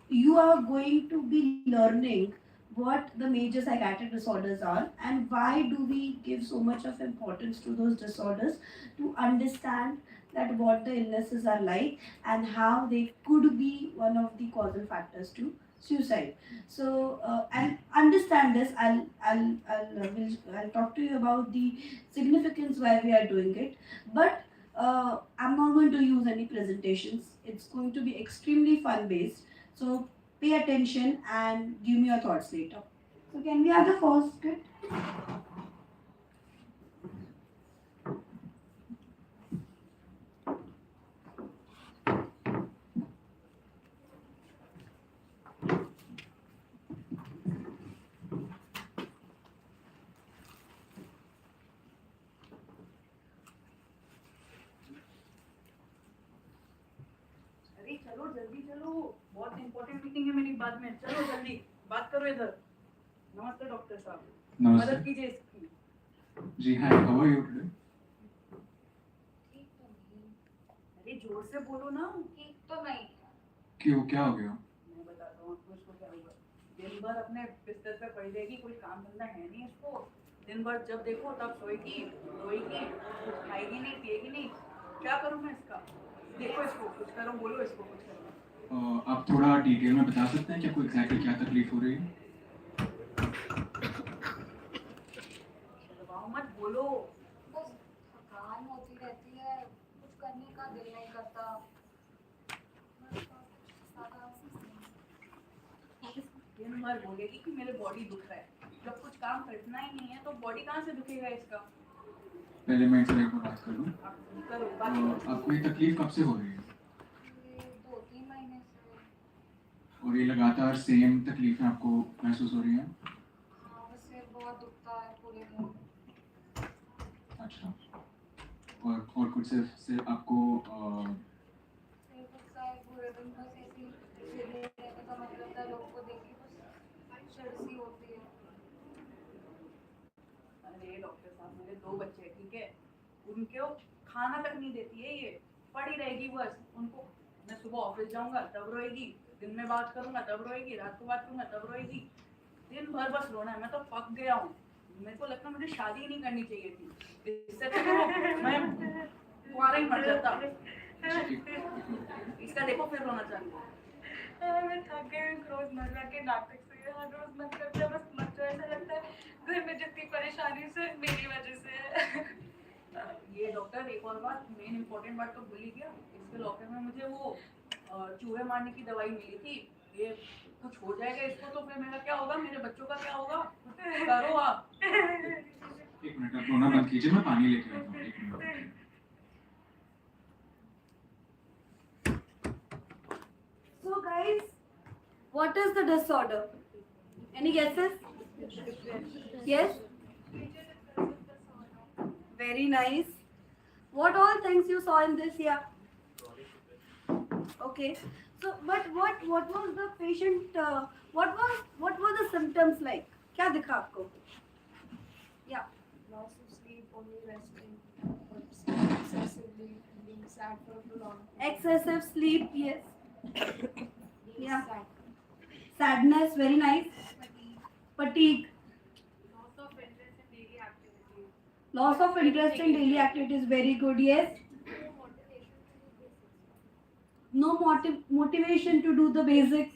You are going to be learning what the major psychiatric disorders are and why do we give so much of importance to those disorders, to understand that what the illnesses are like and how they could be one of the causal factors to suicide. So and understand this. I'll talk to you about the significance why we are doing it, but I'm not going to use any presentations. It's going to be extremely fun based. So pay attention and give me your thoughts later. So can we have the first script? अरे चलो जल्दी चलो, बहुत important meeting है मेरी बाद में. चलो जल्दी बात करो इधर. नमस्ते डॉक्टर साहब. Namaste. मदद कीजिए इसकी. Ji, hi. How are you today? ठीक तो नहीं. अरे जोर से बोलो ना. ठीक तो नहीं. क्यों, क्या हो गया? मैं बताता हूँ आपको इसको क्या हुआ. दिन भर अपने बिस्तर पे पड़ी रहेगी, कोई काम धंधा है नहीं इसको. दिन भर जब देखो तब सोएगी, रोएगी, कुछ खाएगी नहीं, पिएगी नहीं. क्या करूँ मैं इसका? देखो इसको, कुछ करो, बोलो इसको कुछ करो. आप थोड़ा डिटेल में बता सकते हैं कि आपको एग्जैक्टली क्या तकलीफ हो रही है? दबाओ मत, बोलो. बस थकान होती रहती है, कुछ करने का दिल नहीं करता. दिन भर बोलेगी कि मेरे बॉडी दुख रहा है. जब कुछ काम करना ही नहीं है तो बॉडी कहाँ से दुखेगा इसका. पहले मैं इनसे एक बार बात कर लूँ. आप करो बात करो. आपको ये तकलीफ कब से हो रही है? ये 2-3 महीने से. और ये लगातार सेम तकलीफें आपको महसूस हो रही हैं? हाँ, बस सिर बहुत दुखता है पूरे दिन. अच्छा. और कुछ सिर्फ आपको सिर दुखता है पूरे दिन. बस ऐसे ही सिर नहीं रहने का मतलब था, लोग को देख के बस चिढ़ सी होती है. अरे डॉक्टर साहब, मेरे 2 बच्चे हैं, ठीक उनको खाना तक नहीं देती है ये, पड़ी रहेगी बस। उनको मैं सुबह ऑफिस जाऊंगा तब रोएगी, दिन में बात करूंगा तब रोएगी, रात को बात करूंगा तब रोएगी, दिन भर बस रोना है। मैं तो पक गया हूँ, मेरे को लगता है मुझे शादी ही नहीं करनी चाहिए थी, इससे तो मैं कुंवारा ही मर जाता। इसका देखो फिर रोना चालू। मैं थक गई हूँ रोजमर्रा के नाटक से, हर रोज मन करता है बस मत जाओ, ऐसा लगता है घर में जितनी परेशानी से मेरी वजह से है। ये डॉक्टर एक और बात, मेन इम्पोर्टेंट बात तो भूल ही गया, इसके लॉकर में मुझे वो चूहे मारने की दवाई मिली थी। ये कुछ हो जाएगा इसको तो फिर मेरा क्या होगा, मेरे बच्चों का क्या होगा, करो आप। एक मिनट, आप रोना बंद कीजिए, मैं पानी लेके आता हूँ। एक minute. So guys, what is the disorder? Any guesses? Yes? Very nice. What all things you saw in this? Yeah. Okay. So, but what was the patient? What were the symptoms like? क्या दिखा आपको? Yeah. Loss of sleep, only resting, excessively, being sad for too long. Excessive sleep. Yes. Being Yeah. sad. Sadness. Very nice. Fatigue. Loss of interest in daily activities. Loss of interest in daily activities. Very good. Yes. No motivation to do the basic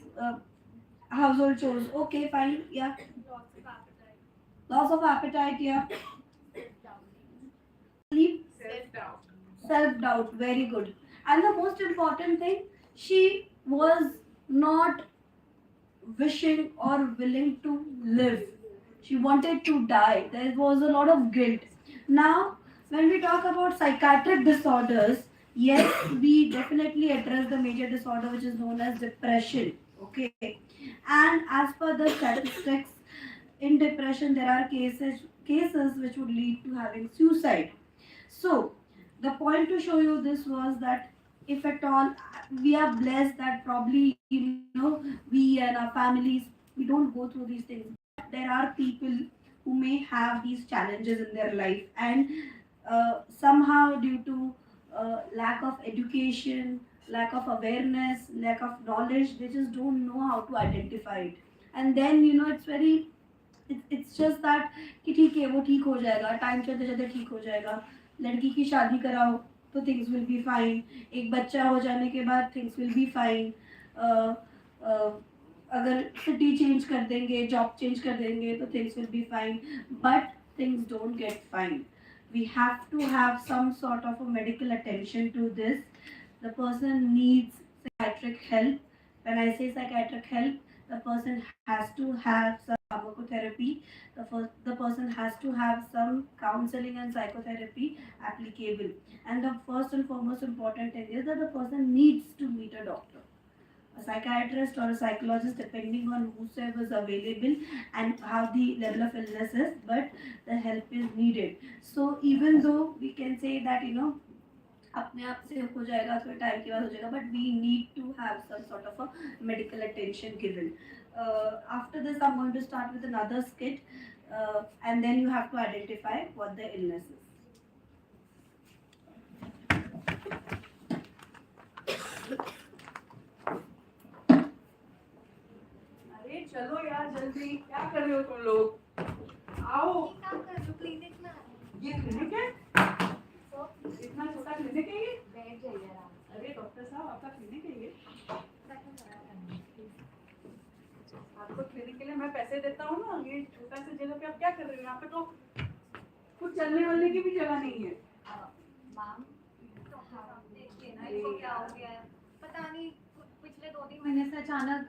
household chores. Okay, fine. Yeah. Loss of appetite. Loss of appetite. Yeah. Sleep. Self-doubt. Self-doubt. Very good. And the most important thing, she was not wishing or willing to live. She wanted to die. There was a lot of guilt. Now, when we talk about psychiatric disorders, yes, we definitely address the major disorder which is known as depression. Okay. And as per the statistics, in depression there are cases which would lead to having suicide. So, the point to show you this was that if at all we are blessed that probably we and our families, we don't go through these things. There are people who may have these challenges in their life, and somehow due to lack of education, lack of awareness, lack of knowledge, they just don't know how to identify it. And then it's just that कि ठीक है वो ठीक हो जाएगा, time चलते चलते ठीक हो जाएगा, लड़की की शादी कराओ तो थिंग्स विल बी फाइन, एक बच्चा हो जाने के बाद थिंग्स विल बी फाइन, अगर सिटी चेंज कर देंगे, जॉब चेंज कर देंगे तो things will be fine, but things don't get fine. We have to have some sort of a medical attention to this. The person needs psychiatric help. When I say psychiatric help, the person has to have some pharmacotherapy. The person has to have some counseling and psychotherapy applicable. And the first and foremost important thing is that the person needs to meet a doctor, a psychiatrist or a psychologist, depending on whosoever is available and how the level of illness is, but the help is needed. So even though we can say that अपने आप से हो जाएगा, थोड़े time के बाद हो जाएगा, but we need to have some sort of a medical attention given. After this, I'm going to start with another skit, and then you have to identify what the illness is. अरे चलो यार जल्दी, क्या कर रहे हो तुम लोग? आओ। क्लिनिक में ये क्लिनिक है? इतना छोटा क्लिनिक है ये? बैठ जाइए आराम से। अरे डॉक्टर साहब आपका क्लिनिक है ये? आपको क्लिनिक के लिए मैं पैसे देता हूँ ना, ये छोटा सा जगह पे आप क्या कर रहे हो? यहाँ पे तो कुछ चलने वालने की भी जगह नहीं है। मैम देखिए ना इसको क्या हो गया है, पता नहीं पिछले 2-3 महीने से अचानक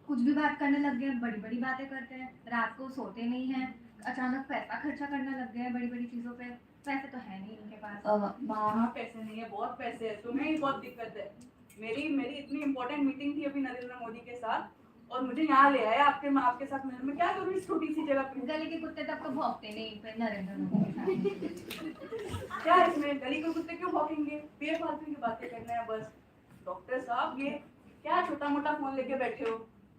कुछ भी बात करने लग गए, बड़ी बड़ी बातें करते हैं, रात को सोते नहीं हैं, अचानक पैसा खर्चा करने लग गए हैं बड़ी बड़ी चीज़ों पे। पैसे तो है नहीं इनके पास। कहाँ पैसे नहीं है, बहुत पैसे है, तुम्हें ही बहुत दिक्कत है। मेरी इतनी इम्पोर्टेंट मीटिंग थी अभी नरेंद्र मोदी के साथ और मुझे यहाँ ले आया आपके साथ मिलने में। क्या करूँ इस छोटी सी जगह पे? गली के कुत्ते तक तो भौंकते नहीं फिर नरेंद्र मोदी के साथ। क्या इसमें गली के कुत्ते क्यों भौंकेंगे? बेफालतू की बातें करना है बस। डॉक्टर साहब ये क्या छोटा मोटा फोन लेके बैठे हो?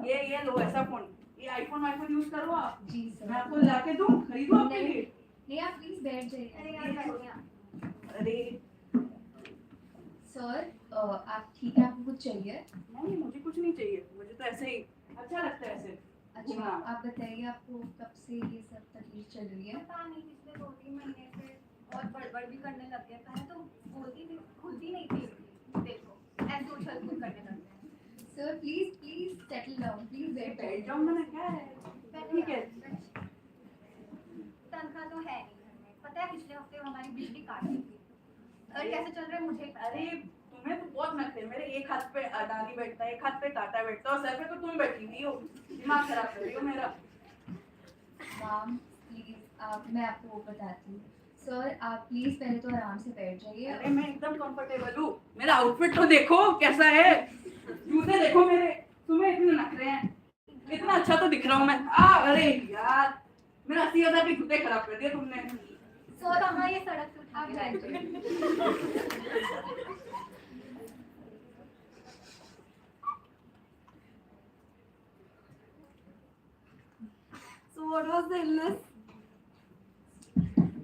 ये लो ऐसा फोन, ये आईफोन यूज करो आप। जी सर। मैं आपको लाके दूं, खरीदूं आपके लिए? नहीं आप प्लीज बैठ जाइए। अरे यार बैठिए। अरे सर आप ठीक है? आपको कुछ चाहिए? नहीं, मुझे कुछ नहीं चाहिए, मुझे तो ऐसे ही अच्छा लगता है ऐसे। अच्छा, हाँ। आप बताइए आपको कब से ये सब तकलीफ चल रही है? पता नहीं पिछले 2-3 महीने से और बड़बड़ भी करने लग गए। पहले तो बोलती थी, खुद ही नहीं थी, देखो ऐसे उछल कूद करने लग गए। Sir please please settle down, please बैठ जाओ, मैंने क्या है, ठीक है। तनख्वाह तो है नहीं घर में। पता है पिछले हफ्ते हमारी बिजली काट दी थी। घर कैसे चल रहा है मुझे ही पता अरे है। तुम्हें तो बहुत नखरे, मेरे एक हाथ पे अडानी बैठता है, एक हाथ पे टाटा बैठता है, और सर पे तो तुम बैठी हुई हो, दिमाग खराब कर रही हो मेरा। मैम प्लीज मैं आपको वो बताती हूँ। सर आप प्लीज पहले तो आराम से बैठ जाइए। अरे मैं एकदम कंफर्टेबल हूँ, मेरा आउटफिट तो देखो कैसा है, जूते देखो मेरे, तुम्हें इतने नखरे हैं, इतना अच्छा तो दिख रहा हूँ मैं। अरे यार मेरा 80,000 के जूते खराब कर दिए तुमने। सर हमारी ये सड़क से उठा आप के बैठ लाए। जाइए। So what was the illness?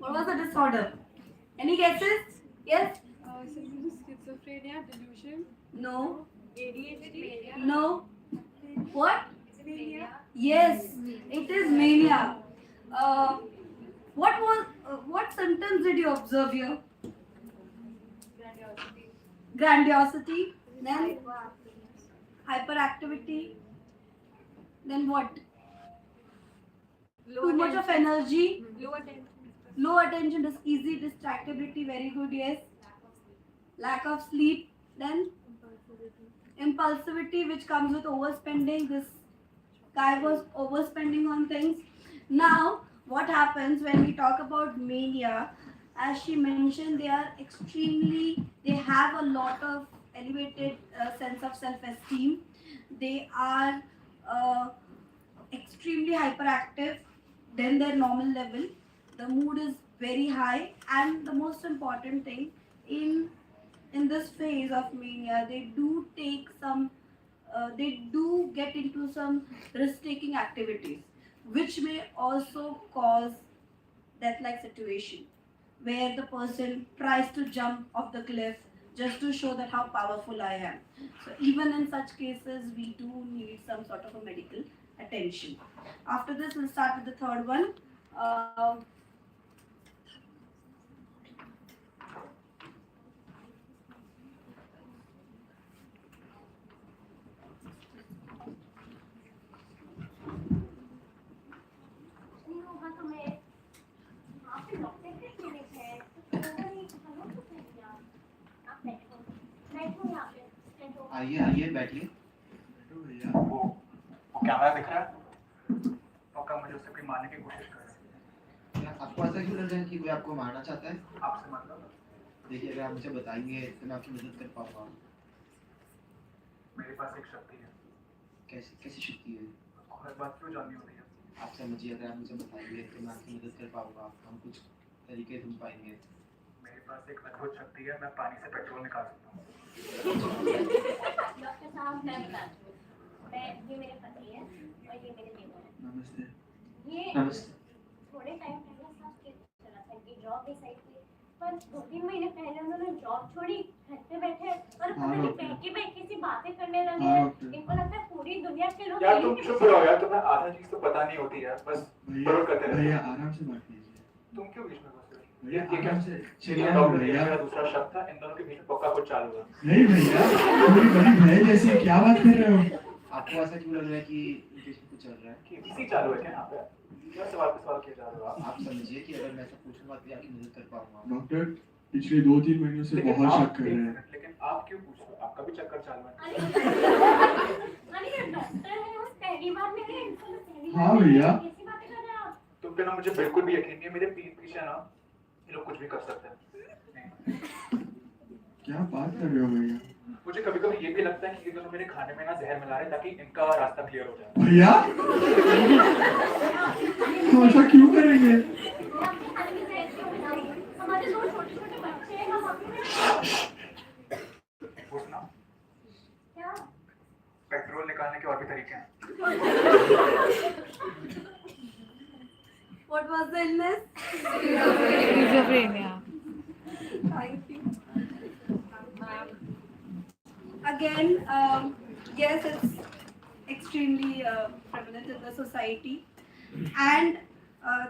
What was the disorder? Any guesses? Yes? Schizophrenia, delusion, No? ADHD, No? What? mania. Yes, it is mania. What symptoms did you observe here? Grandiosity. Then hyperactivity. Then what? Too much of energy. Low attention. Low attention, easy distractibility. Very good. Yes. Lack of sleep. Then impulsivity, which comes with overspending. This guy was overspending on things. Now, what happens when we talk about mania? As she mentioned, they have a lot of elevated sense of self-esteem. They are extremely hyperactive than their normal level. The mood is very high, and the most important thing in this phase of mania, they do get into some risk-taking activities, which may also cause death-like situation, where the person tries to jump off the cliff just to show that how powerful I am. So even in such cases, we do need some sort of a medical attention. After this, we'll start with the third one. नहीं होगा तो मैं आप पे doctor के clinic है तो होगा नहीं तो चलो तो सही यार। आप बैठो यहाँ पे बैठो। आइए बैठिए। वो कैमरा दिख रहा है? पक्का मुझे उससे कोई मारने की कोशिश कर रहा है। आपको ऐसा क्यों लग रहा है कि कोई आपको मारना चाहता है? आपसे मतलब? देखिए अगर आप मुझे बताएंगे तो मैं आपकी मदद कर पाऊंगा। मेरे पास एक शक्ति है। कैसी शक्ति है? आपको हर बात क्यों जाननी होती है? आप समझिए अगर आप मुझे बताएंगे तो मैं आपकी मदद कर पाऊंगा। हम कुछ तरीके ढूंढ पाएंगे। मेरे पास एक अद्भुत शक्ति है, मैं पानी से पेट्रोल निकाल सकता हूँ। डॉक्टर साहब मैं बताती हूँ। ये मेरे पति है और ये मेरे देवर है। नमस्ते। ये नमस्ते। थोड़े टाइम पहले सब केस चला था कि जॉब भी सही थी पर 2-3 महीने पहले उन्होंने जॉब छोड़ी घर पे बैठे और पता नहीं बहकी सी बातें करने लगे हैं। इनको लगता है पूरी दुनिया के लोग यार तुम चुप रहो यार, तुम्हें आधा चीज तो पता नहीं होती यार, बस बरोबर करते रहते भैया आराम से बात कीजिए। तुम क्यों बीच में घुस रहे हो? भैया ये क्या आराम से चिड़िया डॉग भैया मेरा दूसरा शब्द था, इन दोनों के बीच में पक्का कुछ चालू हुआ। नहीं भैया पूरी बड़ी बहन जैसी क्या बात कर रहे हो? आपको ऐसा क्यों लग रहा है कि इनके बीच में कुछ चल रहा है? कि इसी चालू है क्या यहाँ पे? क्या सवाल पे सवाल किए जा रहे हो आप समझिए कि अगर मैं ऐसा पूछूंगा तो आपकी मदद कर पाऊंगा। डॉक्टर पिछले 2-3 महीनों से बहुत शक कर रहे हैं। लेकिन आप क्यों पूछ रहे हो? आपका भी चक्कर चालू है। अरे ये डॉक्टर है उस पहली बार मिले इनको पहली बार हाँ भैया। कैसी बातें कर रहे हैं आप? तुम पे ना मुझे बिल्कुल भी यकीन नहीं है, मेरे पीठ पीछे ना ये लोग कुछ भी कर सकते हैं। क्या बात कर रहे हो भैया? मुझे कभी कभी ये भी लगता है कि ये दोनों मेरे खाने में ना जहर मिला रहे हैं ताकि इनका रास्ता क्लियर हो जाए। भैया तो ऐसा क्यों करेंगे? हमारे दो छोटे-छोटे बच्चे हैं हम अपने पूछना क्या पेट्रोल निकालने के और भी तरीके हैं। What was the illness? Schizophrenia. again, yes, it's extremely prevalent in the society. And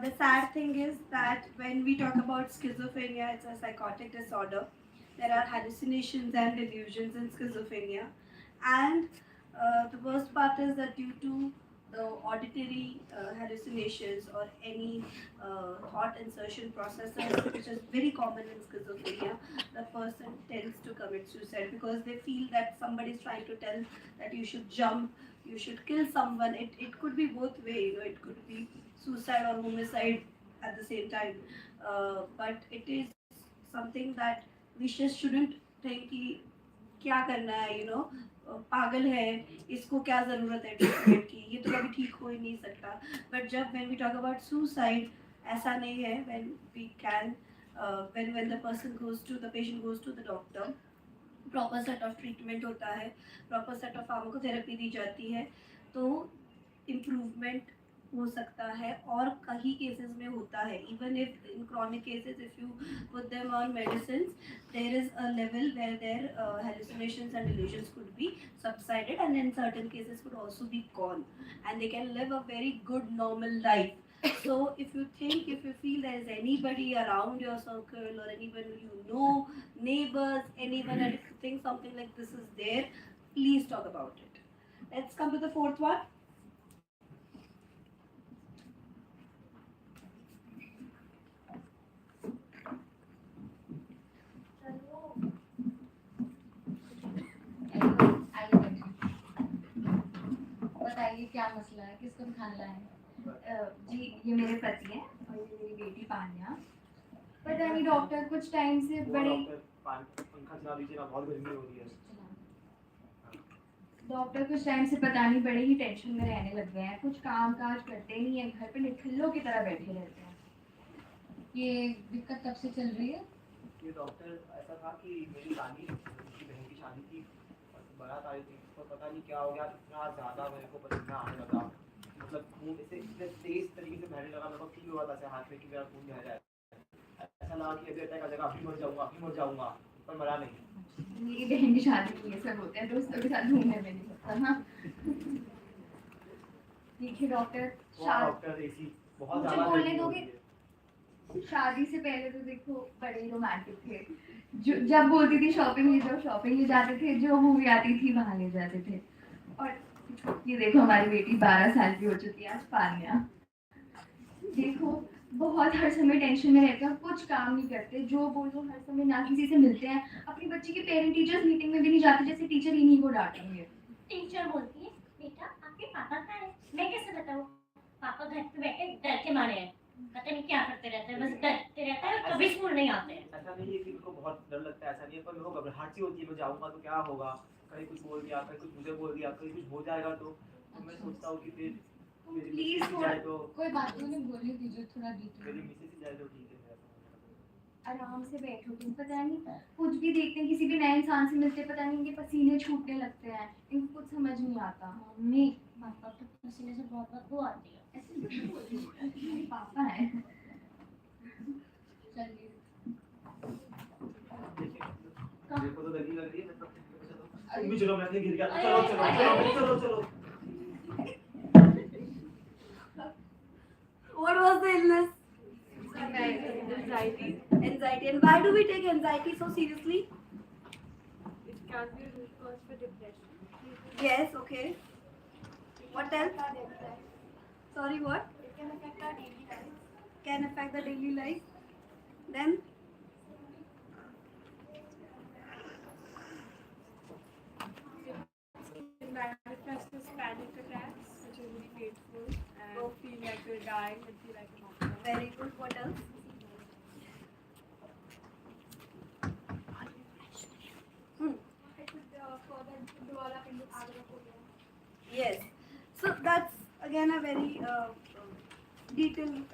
the sad thing is that when we talk about schizophrenia, it's a psychotic disorder. There are hallucinations and delusions in schizophrenia. And the worst part is that due to the auditory hallucinations or any thought insertion processes, which is very common in schizophrenia, the person tends to commit suicide because they feel that somebody is trying to tell that you should jump, you should kill someone. It could be both way, you know, it could be suicide or homicide at the same time. But it is something that we just shouldn't think कि क्या करना है, you know, पागल है, इसको क्या ज़रूरत है ट्रीटमेंट की, ये तो कभी ठीक हो ही नहीं सकता. But जब when we talk about suicide, ऐसा नहीं है. When we can, when the patient goes to the doctor, proper set of treatment होता है, प्रॉपर सेट ऑफ फार्माकोथेरेपी दी जाती है, तो इम्प्रूवमेंट हो सकता है. और कई केसेस में होता है. Even if in chronic cases if you put them on medicine, there is a level where there hallucinations and delusions could be subsided, and in certain cases could also be gone, and they can live a very good normal life. So if you feel there is anybody around your circle or anyone you know, neighbors, anyone, and if you think something like this is there, please talk about it. Let's come to the fourth one. बताइए क्या मसला है, किसको खाना लाए? जी ये मेरे पति हैं और ये मेरी बेटी पान्या. पता नहीं डॉक्टर कुछ टाइम से बड़े पंखा चला दीजिए ना, बहुत गर्मी हो रही है. डॉक्टर कुछ टाइम से पता नहीं बड़े ही टेंशन में रहने लग गए हैं. कुछ काम काज करते नहीं है, घर पे निठल्लों की तरह बैठे रहते हैं. ये दिक्कत कब से चल रही है? ये डॉक्टर ऐसा था कि मेरी नानी की बहन की शादी थी, बारात आई थी, तो पता नहीं क्या हो गया, इतना ज़्यादा मेरे को पसीना आने लगा. मतलब खून ऐसे इतने तेज तरीके से बहने लगा, मेरे को फील हुआ था ऐसे हाथ में कि मेरा खून बह रहा है. ऐसा लगा कि अभी अटैक आ जाएगा, अभी मर जाऊंगा, पर मरा नहीं. मेरी बहन की शादी में ये सब होते हैं, दोस्तों के साथ घूमने में नहीं होता. हाँ देखिए डॉक्टर, डॉक्टर ऐसी बहुत मुझे ज़्यादा बोलने दोगे? शादी से पहले तो देखो बड़े ही रोमांटिक थे. जब बोलती थी शॉपिंग ले जाओ, शॉपिंग ले जाते थे, जो मूवी आती थी वहाँ ले जाते थे. और ये देखो हमारी बेटी 12 साल की हो चुकी है आज, पान्या. देखो बहुत हर समय टेंशन में रहते हैं, कुछ काम नहीं करते, जो बोलो हर समय ना किसी से मिलते हैं. अपनी बच्ची की पेरेंट टीचर्स मीटिंग में भी नहीं जाते, जैसे टीचर इन्हीं को डांटेंगे. टीचर बोलती है बेटा आपके पापा कहाँ हैं? मैं कैसे बताऊँ? पापा घर पे बैठे डर के मारे हैं, पता नहीं क्या करते रहते हैं, बस डरते रहता है और कभी स्कूल नहीं आते हैं. ऐसा नहीं है कि उनको बहुत डर लगता है, ऐसा नहीं है, पर मेरे को घबराहट सी होती है, मैं जाऊंगा तो क्या होगा, कहीं कुछ बोल दिया, कहीं कुछ मुझे बोल दिया, कहीं कुछ हो जाएगा. तो मैं सोचता हूँ कि फिर मेरी प्लीज मिसेज जाए तो, कोई बात नहीं, बोलने दीजिए थोड़ा डिटेल. मेरी मिसेज जाए तो ठीक है. आराम से बैठो तुम. पता नहीं कुछ भी देखते हैं, किसी भी नए इंसान से मिलते, पता नहीं इनके पसीने छूटने लगते हैं, इनको कुछ समझ नहीं आता. मम्मी पापा तो पसीने से बहुत बदबू आती है. ऐसे मेरे पापा है. चलिए देखो तो लगी लग रही है. तुम भी चलो, मैं कहीं गिर गया. चलो. What was the illness? Anxiety. Anxiety. And why do we take anxiety so seriously? It can be a root cause for depression. Yes, okay. What else? Sorry, what? It can affect our daily life. Can affect the daily life. Then? It manifests as panic attacks, which is really painful, and feel like you're dying and feel like a monster. Very good. What else? It could further develop into agoraphobia. Yes. So that's again a very detailed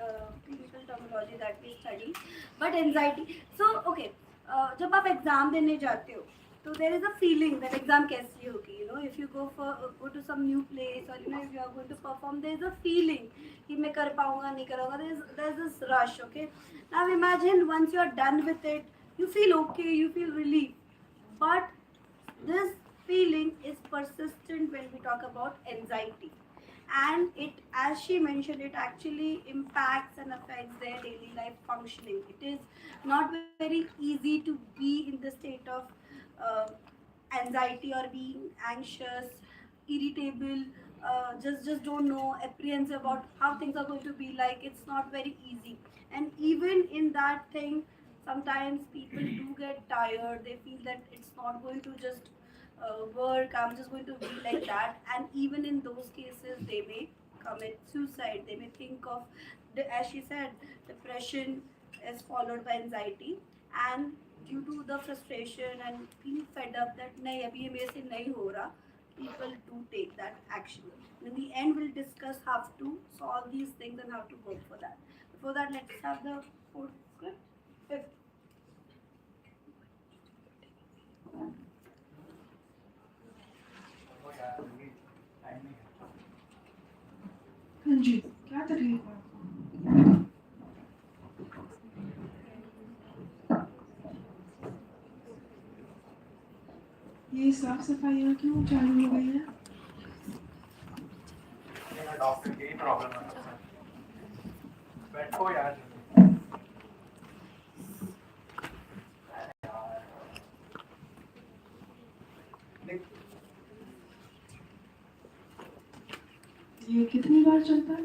clinical terminology that we study. But anxiety. So okay, जब आप exam देने जाते हो, तो there is a feeling that exam कैसी होगी. You know, if you go to some new place, or you know if you are going to perform, there is a feeling कि मैं कर पाऊँगा नहीं करूँगा. There's this rush. Okay. Now imagine once you are done with it, you feel okay, you feel relief. But this feeling is persistent when we talk about anxiety. And it, as she mentioned, it actually impacts and affects their daily life functioning. It is not very easy to be in the state of uh, anxiety or being anxious, irritable, just don't know, apprehensive about how things are going to be like. It's not very easy. And even in that thing, sometimes people do get tired. They feel that it's not going to just work. I'm just going to be like that. And even in those cases, they may commit suicide. They may think of, as she said, depression is followed by anxiety. And due to the frustration and being fed up that nahi abhi ye mere se nahi ho raha, people do take that action. In the end, we'll discuss how to solve these things and how to work for that. Before that, let's have the fourth script. Fifth. हाँ जी, क्या तकलीफ है? ये साफ सफाइयाँ क्यों चालू हो गई हैं? डॉक्टर की प्रॉब्लम है। बैठो यार। ये कितनी बार चलता है?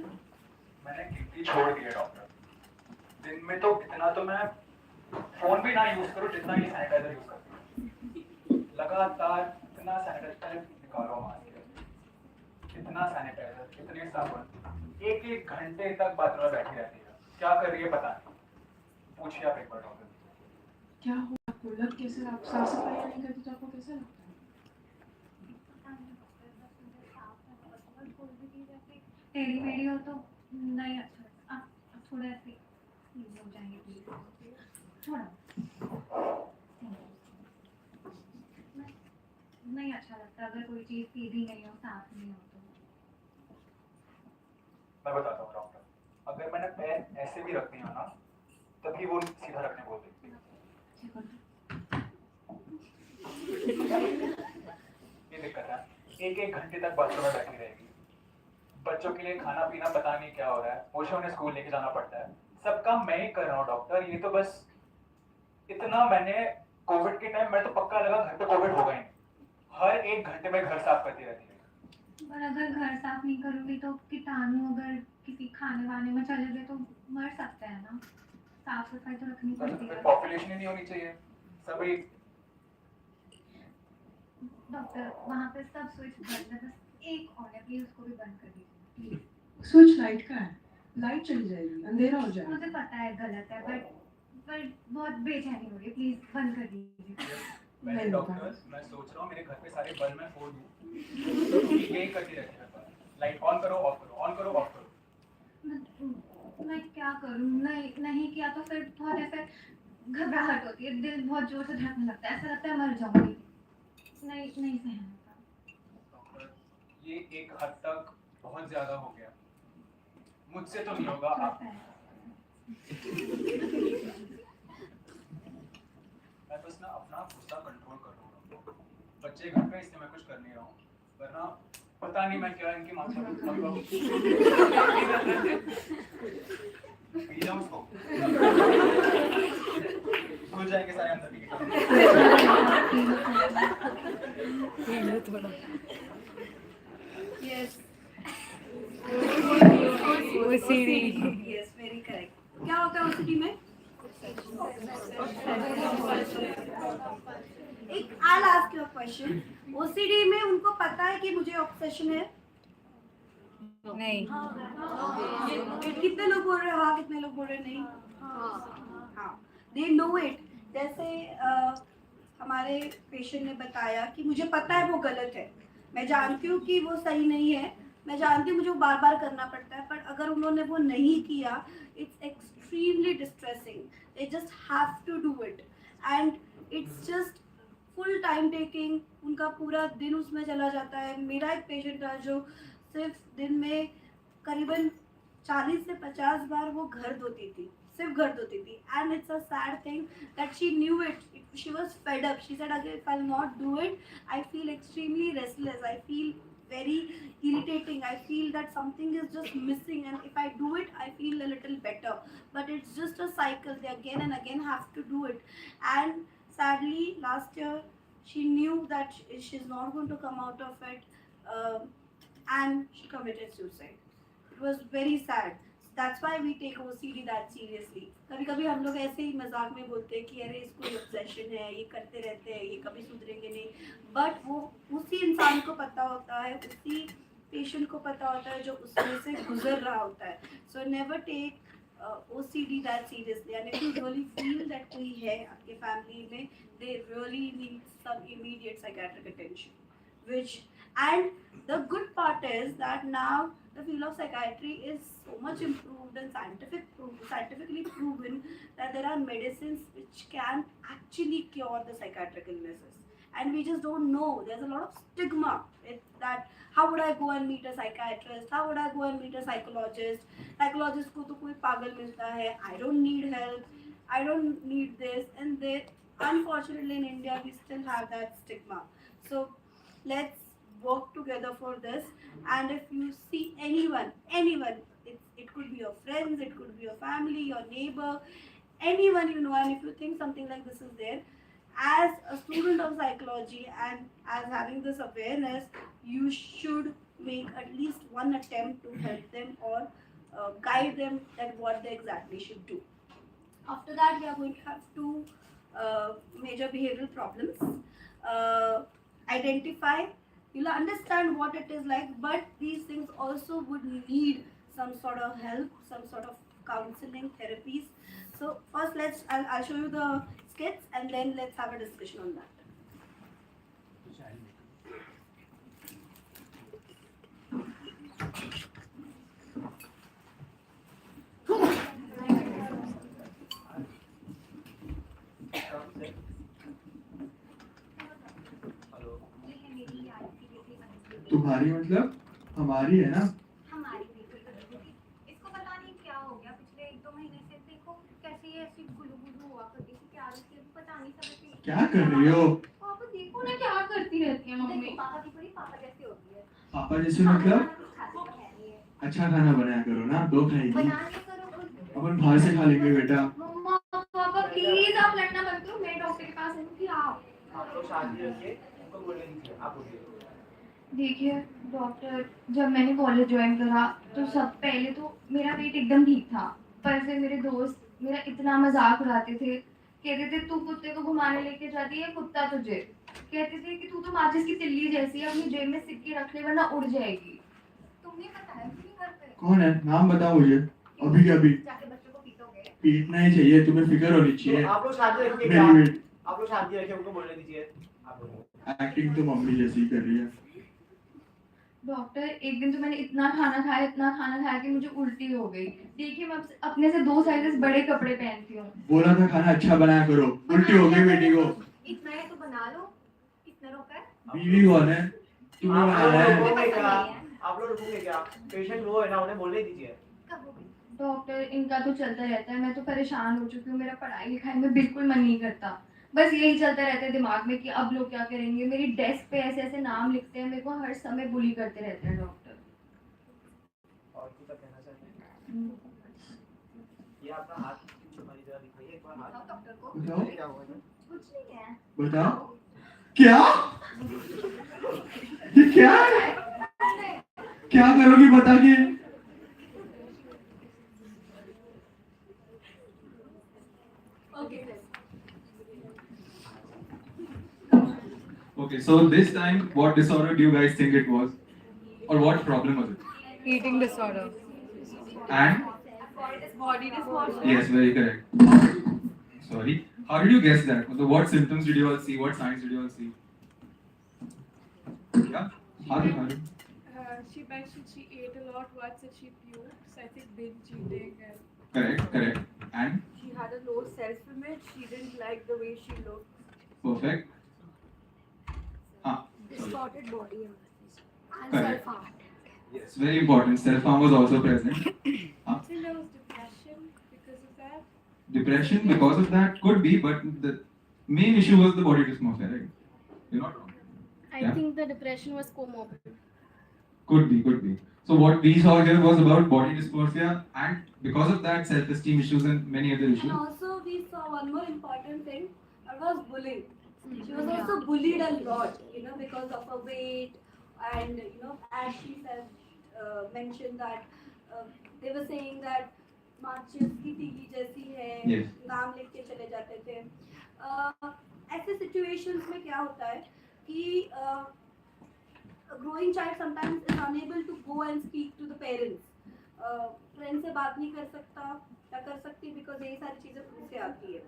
मैंने गिनती छोड़ दी है डॉक्टर। दिन में तो इतना तो मैं फोन भी ना यूज करूँ जितना ये सैनिटाइजर यूज करती हूँ। लगातार इतना सैनिटाइजर निकालो मास्क, इतना सैनिटाइजर, इतने साबुन, एक घंटे तक बाथरूम में बैठी रहती है। क्या कर रही है पता नहीं। पूछिए आप एक बार डॉक्टर। क्या हो आपको? लग कैसे रहा? आप साफ सफाइयाँ नहीं करती तो आपको कैसे लगता है? टेढ़ी मेढ़ी हो तो नहीं अच्छा लगता। आप थोड़ा ऐसे हो जाएंगे प्लीज, थोड़ा नहीं अच्छा लगता अगर कोई चीज़ सीधी नहीं हो, साफ नहीं हो तो। मैं बताता हूँ डॉक्टर, अगर मैंने पैर ऐसे भी रख दिया ना तभी वो सीधा रखने बोल देती है। ये दिक्कत है, एक घंटे तक बाथरूम में बैठी रहेगी। बच्चों के लिए खाना पीना पता नहीं क्या हो रहा है, मुझे उन्हें स्कूल लेके जाना पड़ता है। सब काम मैं ही कर रहा हूँ डॉक्टर। ये तो बस इतना मैंने कोविड के टाइम मैं तो पक्का लगा घर पे कोविड होगा ही नहीं। हर एक घंटे में घर साफ करती रहती है। पर अगर घर साफ नहीं करूँगी तो कीटाणु अगर किसी खाने वाने में चले गए तो मर सकते हैं ना। साफ सफाई तो रखनी पड़ती है। पॉपुलेशन ही नहीं होनी चाहिए सभी। डॉक्टर वहाँ पे सब स्विच बंद है, बस एक ऑन है, प्लीज उसको भी बंद कर दीजिए। स्विच लाइट का है, लाइट चली जाएगी, अंधेरा हो जाएगा। मुझे पता है गलत है, पर बहुत बेचैनी हो रही है, प्लीज बंद कर दीजिए। मैं डॉक्टर, मैं सोच रहा हूँ मेरे घर पे सारे बल्ब मैं फोड़ दूँ। यही करती रहती है, लाइट ऑन करो ऑफ करो, ऑन करो ऑफ करो। मैं क्या करूँ? नहीं किया तो फिर बहुत ऐसे घबराहट होती है, दिल बहुत जोर से धड़कने लगता है, ऐसा लगता है मर जाऊंगी। नहीं सहन होता। डॉक्टर, ये एक हद तक बहुत ज्यादा हो गया, मुझसे तो नहीं होगा। आप मैं बस ना अपना गुस्सा कंट्रोल कर रहा हूँ। बच्चे घर पे, इससे मैं कुछ कर नहीं रहा हूँ, वरना पता नहीं मैं क्या इनकी माँ से पी जाऊँ उसको, खुल जाएंगे सारे अंदर भी। Yes. OCD. Yes, very correct. क्या होता है OCD में? एक I'll ask you a question. OCD में उनको पता है कि मुझे ऑब्सेशन है? नहीं। कितने लोग बोल रहे हैं हाँ, कितने लोग बोल रहे हैं नहीं? हाँ, they know it. जैसे हमारे पेशेंट ने बताया कि मुझे पता है वो गलत है, मैं जानती हूँ कि वो सही नहीं है, मैं जानती हूँ मुझे वो बार बार करना पड़ता है, पर अगर उन्होंने वो नहीं किया, it's extremely distressing. They just have to do it, and it's just full time taking. उनका पूरा दिन उसमें चला जाता है। मेरा एक पेशेंट था जो सिर्फ दिन में करीबन 40 से 50 बार वो घर धोती थी, सिर्फ घर धोती थी. And it's a sad thing that she knew it. She was fed up. She said, again, if I'll not do it, I feel extremely restless. I feel very irritating. I feel that something is just missing, and if I do it, I feel a little better. But it's just a cycle. They again and again have to do it. And sadly, last year, she knew that she's not going to come out of it, and she committed suicide. It was very sad. That's why we take OCD that seriously. कभी कभी हम लोग ऐसे ही मजाक में बोलते हैं कि अरे इसको ऑब्सेशन है, ये करते रहते हैं, ये कभी सुधरेंगे नहीं. बट वो उसी इंसान को पता होता है, उसी पेशेंट को पता होता है जो उसमें से गुजर रहा होता है. So never take OCD that seriously. And if you really feel that कोई है आपके फैमिली में, they really need some immediate psychiatric attention. And the good part is that now the field of psychiatry is so much improved and scientifically proven that there are medicines which can actually cure the psychiatric illnesses. And we just don't know. There's a lot of stigma. It's that how would I go and meet a psychiatrist? How would I go and meet a psychologist? Psychologist को तो कोई पागल मिलता है. I don't need help. I don't need this. And they, unfortunately in India, we still have that stigma. So let's work together for this. And if you see anyone, it could be your friends, it could be your family, your neighbor, anyone you know, and if you think something like this is there, as a student of psychology and as having this awareness, you should make at least one attempt to help them or guide them at what they exactly should do. After that, we are going to have two major behavioral problems. Identify, you'll understand what it is like, but these things also would need some sort of help, some sort of counseling, therapies. So first, I'll show you the skits and then let's have a discussion on that. तुम्हारी मतलब हमारी है ना. हमारी बिल्कुल. इसको पता नहीं क्या हो गया पिछले 1-2 महीने से. देखो कैसे ये ऐसी गुलू हुआ करती थी, क्या आदत पता नहीं सब. क्या कर रही हो? पापा देखो ना क्या करती रहती है मम्मी. पापा की पूरी पापा जैसी होती है. पापा जैसे मतलब अच्छा खाना बनाया करो ना, दो खाएगी. बना के करो खुद. अपन बाहर से खा लेंगे बेटा. मम्मा पापा प्लीज आप लड़ना बंद करो. मैं डॉक्टर के पास आऊंगी. आप लोग शांति रखिए, उनको बोलने दीजिए. आप बोलिए. देखिए डॉक्टर, जब मैंने कॉलेज ज्वाइन करा तो सब पहले तो मेरा वेट एकदम ठीक था, पर फिर मेरे दोस्त मेरा इतना मजाक उड़ाते थे. कहते थे तू कुत्ते को घुमाने लेके जाती है, कुत्ता तुझे. कहते थे कि तू तो माचिस की तिल्ली जैसी है, अपनी जेब में सिक्के रख ले वरना उड़ जाएगी. तुमने बताया क्यों नहीं करते? कौन है? नाम बताओ मुझे. अभी के अभी. जाके बच्चों को पीटोगे. पीटना ही चाहिए, तुम्हें फिक्र होनी चाहिए. आप लोग शांति रखिए. मेरी बेटी. आप लोग शांति रखिए, उनको बोलने दीजिए. आप बोलिए. एक्टिंग तो मम्मी जैसी कर रही है. डॉक्टर, एक दिन तो मैंने इतना खाना खाया कि मुझे उल्टी हो गई. देखिए मैं अपने से 2 साइजेस बड़े कपड़े पहनती हूँ. बोला था खाना अच्छा बनाया करो, उल्टी हो गई बेटी को. इतना है तो बना लो. इतना रोका है. बीवी कौन है? तुम्हें बनाना है. आप लोग रुकोगे क्या? पेशेंट रो है ना, उन्हें बोलने दीजिए. डॉक्टर, इनका तो चलता रहता है. मैं तो परेशान हो चुकी हूँ. मेरा पढ़ाई लिखाई में बिल्कुल मन नहीं करता. बस यही चलता रहता है दिमाग में कि अब लोग क्या करेंगे. मेरी डेस्क पे ऐसे ऐसे नाम लिखते हैं, मेरे को हर समय बुली करते रहते हैं डॉक्टर. और कुछ कहना चाहते हैं? ये आपका हाथ हमारी तरह दिख रही है. एक बार हाथ डॉक्टर को. बताओ. क्या हुआ है? कुछ नहीं है. बताओ. क्या? ये क्या है? क्या करोगी बता के? Okay, so this time, what disorder do you guys think it was? Or what problem was it? Eating disorder. And? Body disorder. Yes, very correct. Sorry. How did you guess that? So what symptoms did you all see? What signs did you all see? Yeah? How did? She mentioned she ate a lot once and she puked. So I think binge eating and. Correct. And? She had a low self-image. She didn't like the way she looked. Perfect. Distorted body image. And Correct. self-harm. Yes, very important. Self-harm was also present. I think there was depression because of that. depression because of that could be, but the main issue was the body dysmorphia, right? You're not wrong. I Yeah. think the depression was comorbid. Could be. So what we saw here was about body dysmorphia, and because of that, self-esteem issues and many other And issues. also we saw one more important thing, that was bullying. She was also bullied a lot, because of her weight, and as she said, mentioned that they were saying that माचिस की तीली जैसी है, Yes. नाम लिख के चले जाते थे. ऐसे situations में क्या होता है कि a growing child sometimes is unable to go and speak to the parents. Friend से बात नहीं कर सकता या कर सकती because यही सारी चीजें उनसे आती है.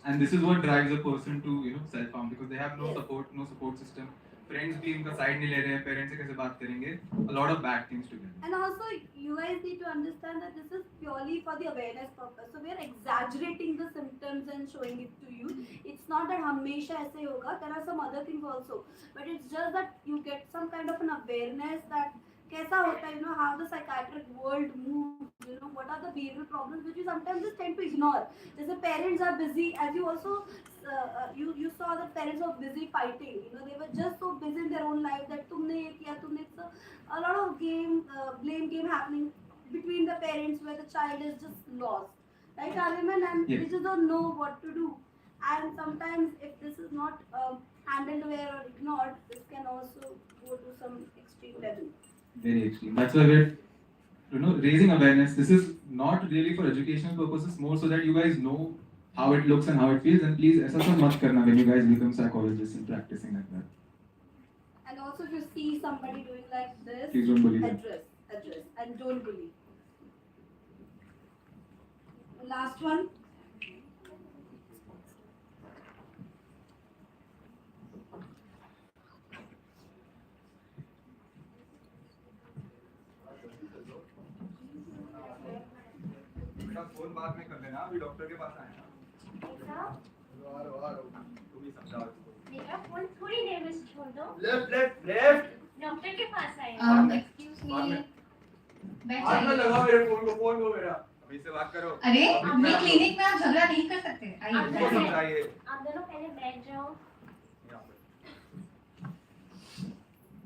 And this is what drives a person to self-harm, because they have no support system. Friends भी उनका side नहीं ले रहे हैं, parents से कैसे बात करेंगे? A lot of bad things together. And also, you guys need to understand that this is purely for the awareness purpose. So we are exaggerating the symptoms and showing it to you. It's not that हमेशा ऐसे ही होगा. There are some other things also, but it's just that you get some kind of an awareness that कैसा होता है, how the psychiatric world moves, what are the behavioral problems which you sometimes just tend to ignore. Jैसे parents are busy, as you also you saw that parents were busy fighting, they were just so busy in their own life that तुमने ये किया, तुमने, so a lot of blame game happening between the parents where the child is just lost, right, Aliman, and Yes. they just don't know what to do. And sometimes if this is not handled well or ignored, this can also go to some extreme level. Very extreme. That's why we're raising awareness. This is not really for educational purposes, more so that you guys know how it looks and how it feels. And please, ऐसा सब मत करना when you guys become psychologists and practicing like that. And also if you see somebody doing like this, Please don't bully them. address and don't bully. Last one. बेटा phone बाद में कर लेना, अभी डॉक्टर के पास आए ना. तुम ही समझाओ इसको. मेरा फोन थोड़ी देर में छोड़ दो. लेफ्ट. डॉक्टर के पास आए. Excuse me. हाथ में लगाओ मेरे फोन को मेरा. अभी से बात करो. अरे अभी अपने मैं क्लिनिक में आप झगड़ा नहीं कर सकते. आप आइए. समझाइए. दोनों पहले बैठ जाओ.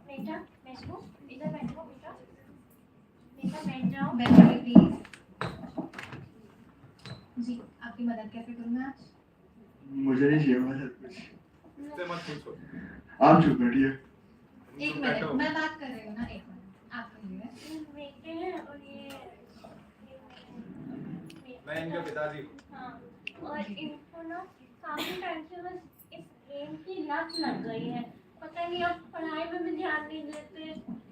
बेटा बैठो. इधर बैठो बेटा. बेटा बैठ जाओ. बैठिए प्लीज. जी, आपकी मदद कैसे करूँ मैं आज? मुझे नहीं चाहिए मदद कुछ. इससे मत पूछो. आप चुप बैठिए. एक मिनट, मैं बात कर रही हूँ ना. एक मिनट, आप कहिए. बेटे हैं और ये मैं इनका पिताजी हूँ. हाँ, और इनको ना काफी टाइम से बस इस गेम की लत लग गई है. पता नहीं अब पढ़ाई में भी ध्यान नहीं देते,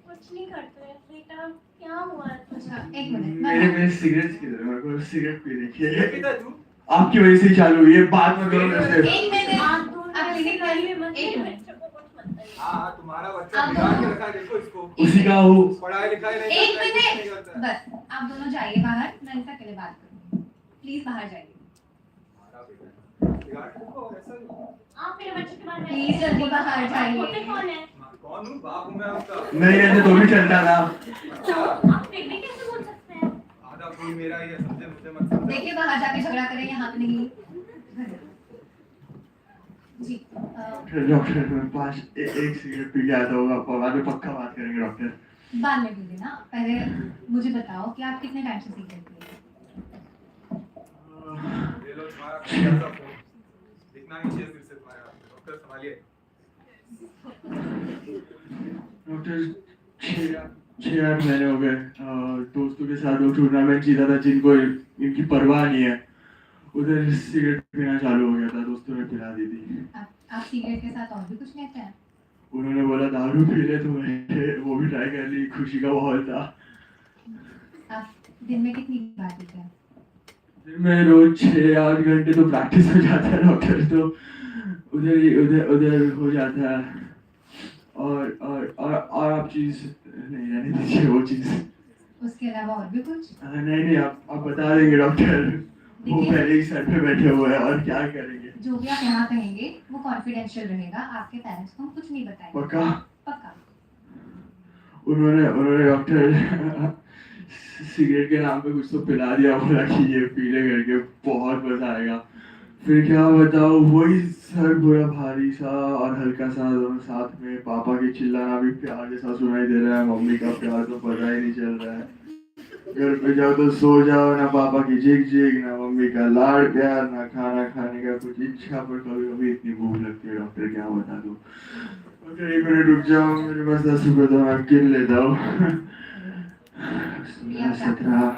कुछ नहीं करते. बेटा क्या हुआ है? अच्छा, एक मिनट. मेरे सिगरेट किधर है? मेरे को सिगरेट पी रखी ये है. पिता तू. आपकी वजह से ही चालू हुई है. बात मत करो मेरे से. एक मिनट. आप दोनों आप क्लिनिक में आइए. मत एक करो, मिनट. बच्चों को कुछ मत करिए. हाँ, तुम्हारा बच्चा आप बिगाड़ के दोनों- रखा है, देखो इसको. उसी का हूँ. पढ़ाई लिखाई नहीं एक करता है, कुछ नहीं मिनट. करता है. बस आप दोनों जाइए बाहर. मैं इनसे अकेले बात करूँगी. प्लीज बाहर जाइए. हमारा बेटा बिगाड़ के रखो, ऐसा नहीं. आप मेरे बच्चे के बारे में प्लीज जल्दी बाहर जाइए. होते कौन है? कौन हूँ? बाप हूँ मैं उसका. नहीं रहते तो भी चलता था. आप फिर भी कैसे बोल सकते हैं? आधा कोई मेरा ही है, समझे? मुझे मत समझो. देखिए बाहर जाके झगड़ा करें, यहाँ पे नहीं. जी. डॉक्टर मेरे पास एक सिगरेट पी के आता होगा. बाद में पक्का बात करेंगे डॉक्टर. बाद में पीजिए ना. पहले मुझे बताओ कि आप कितने टाइम से सिगरेट पी रहे हैं? ये लो तुम्हारा पैसा फोन. दिखना नहीं चाहिए फिर से तुम्हारा. डॉक्टर संभालिए. डॉक्टर 6-8 महीने हो गए. दोस्तों के साथ वो टूर्नामेंट जीता था जिनको इनकी परवाह नहीं है. उधर सिगरेट पीना चालू हो गया था. दोस्तों ने पिला दी थी. आप सिगरेट के साथ और भी कुछ लेते हैं? उन्होंने बोला दारू पी ले, तो मैंने वो भी ट्राई कर ली. खुशी का माहौल था. आप दिन में कितनी बार पीते हैं? दिन में रोज 6-8 घंटे तो प्रैक्टिस हो जाता है डॉक्टर. तो उधर हो जाता है. और आप चीज नहीं रहने दीजिए वो चीज. उसके अलावा और भी कुछ? नहीं आप बता देंगे डॉक्टर. वो पहले ही सर पे बैठे हुए हैं और क्या करेंगे. जो भी आप यहाँ कहेंगे वो कॉन्फिडेंशियल रहेगा. आपके पेरेंट्स को हम कुछ नहीं बताएंगे. पक्का. पक्का. उन्होंने डॉक्टर सिगरेट के नाम पे कुछ तो पिला दिया, बोला कि ये पी ले करके बहुत मजा आएगा। फिर क्या बताओ, वही सर पूरा भारी सा और हल्का सा दोनों साथ में, पापा की चिल्लाना भी प्यार जैसा सुनाई दे रहा है, मम्मी का प्यार तो पता ही नहीं चल रहा है। घर पे जाओ तो सो जाओ, ना पापा की झिक झिक, ना मम्मी का लाड़ प्यार, ना खाना खाने का कुछ इच्छा। पर कभी कभी इतनी भूख लगती है डॉक्टर, क्या बता दूं। डॉक्टर 1 मिनट रुक जाओ, मेरे पास 10 रुपये तो मैं गिन लेता हूँ। 17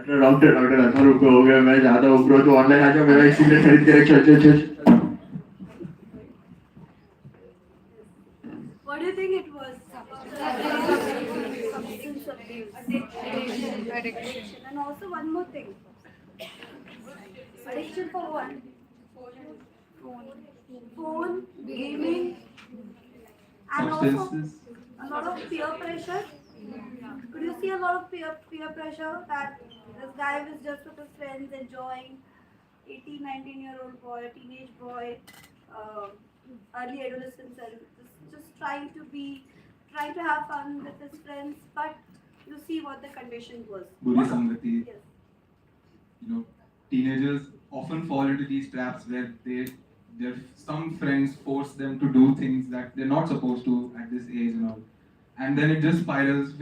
डॉक्टर 18 रुपये हो गए, मैं जाता हूँ ब्रो, तो ऑनलाइन आ जाओ, मेरा एक सिगरेट खरीद के चल चल चल। What do you think it was? Substance abuse, addiction, and also one more thing. Addiction for what? Phone, gaming, and also Substances. a lot of peer pressure. Could you see a lot of peer pressure that this guy was just with his friends enjoying 18, 19-year-old boy, teenage boy, early adolescence, and just trying to have fun with his friends, but you see what the condition was. Buri Sangati. Yes. You know, teenagers often fall into these traps where their some friends force them to do things that they're not supposed to at this age and all. And then it just spirals,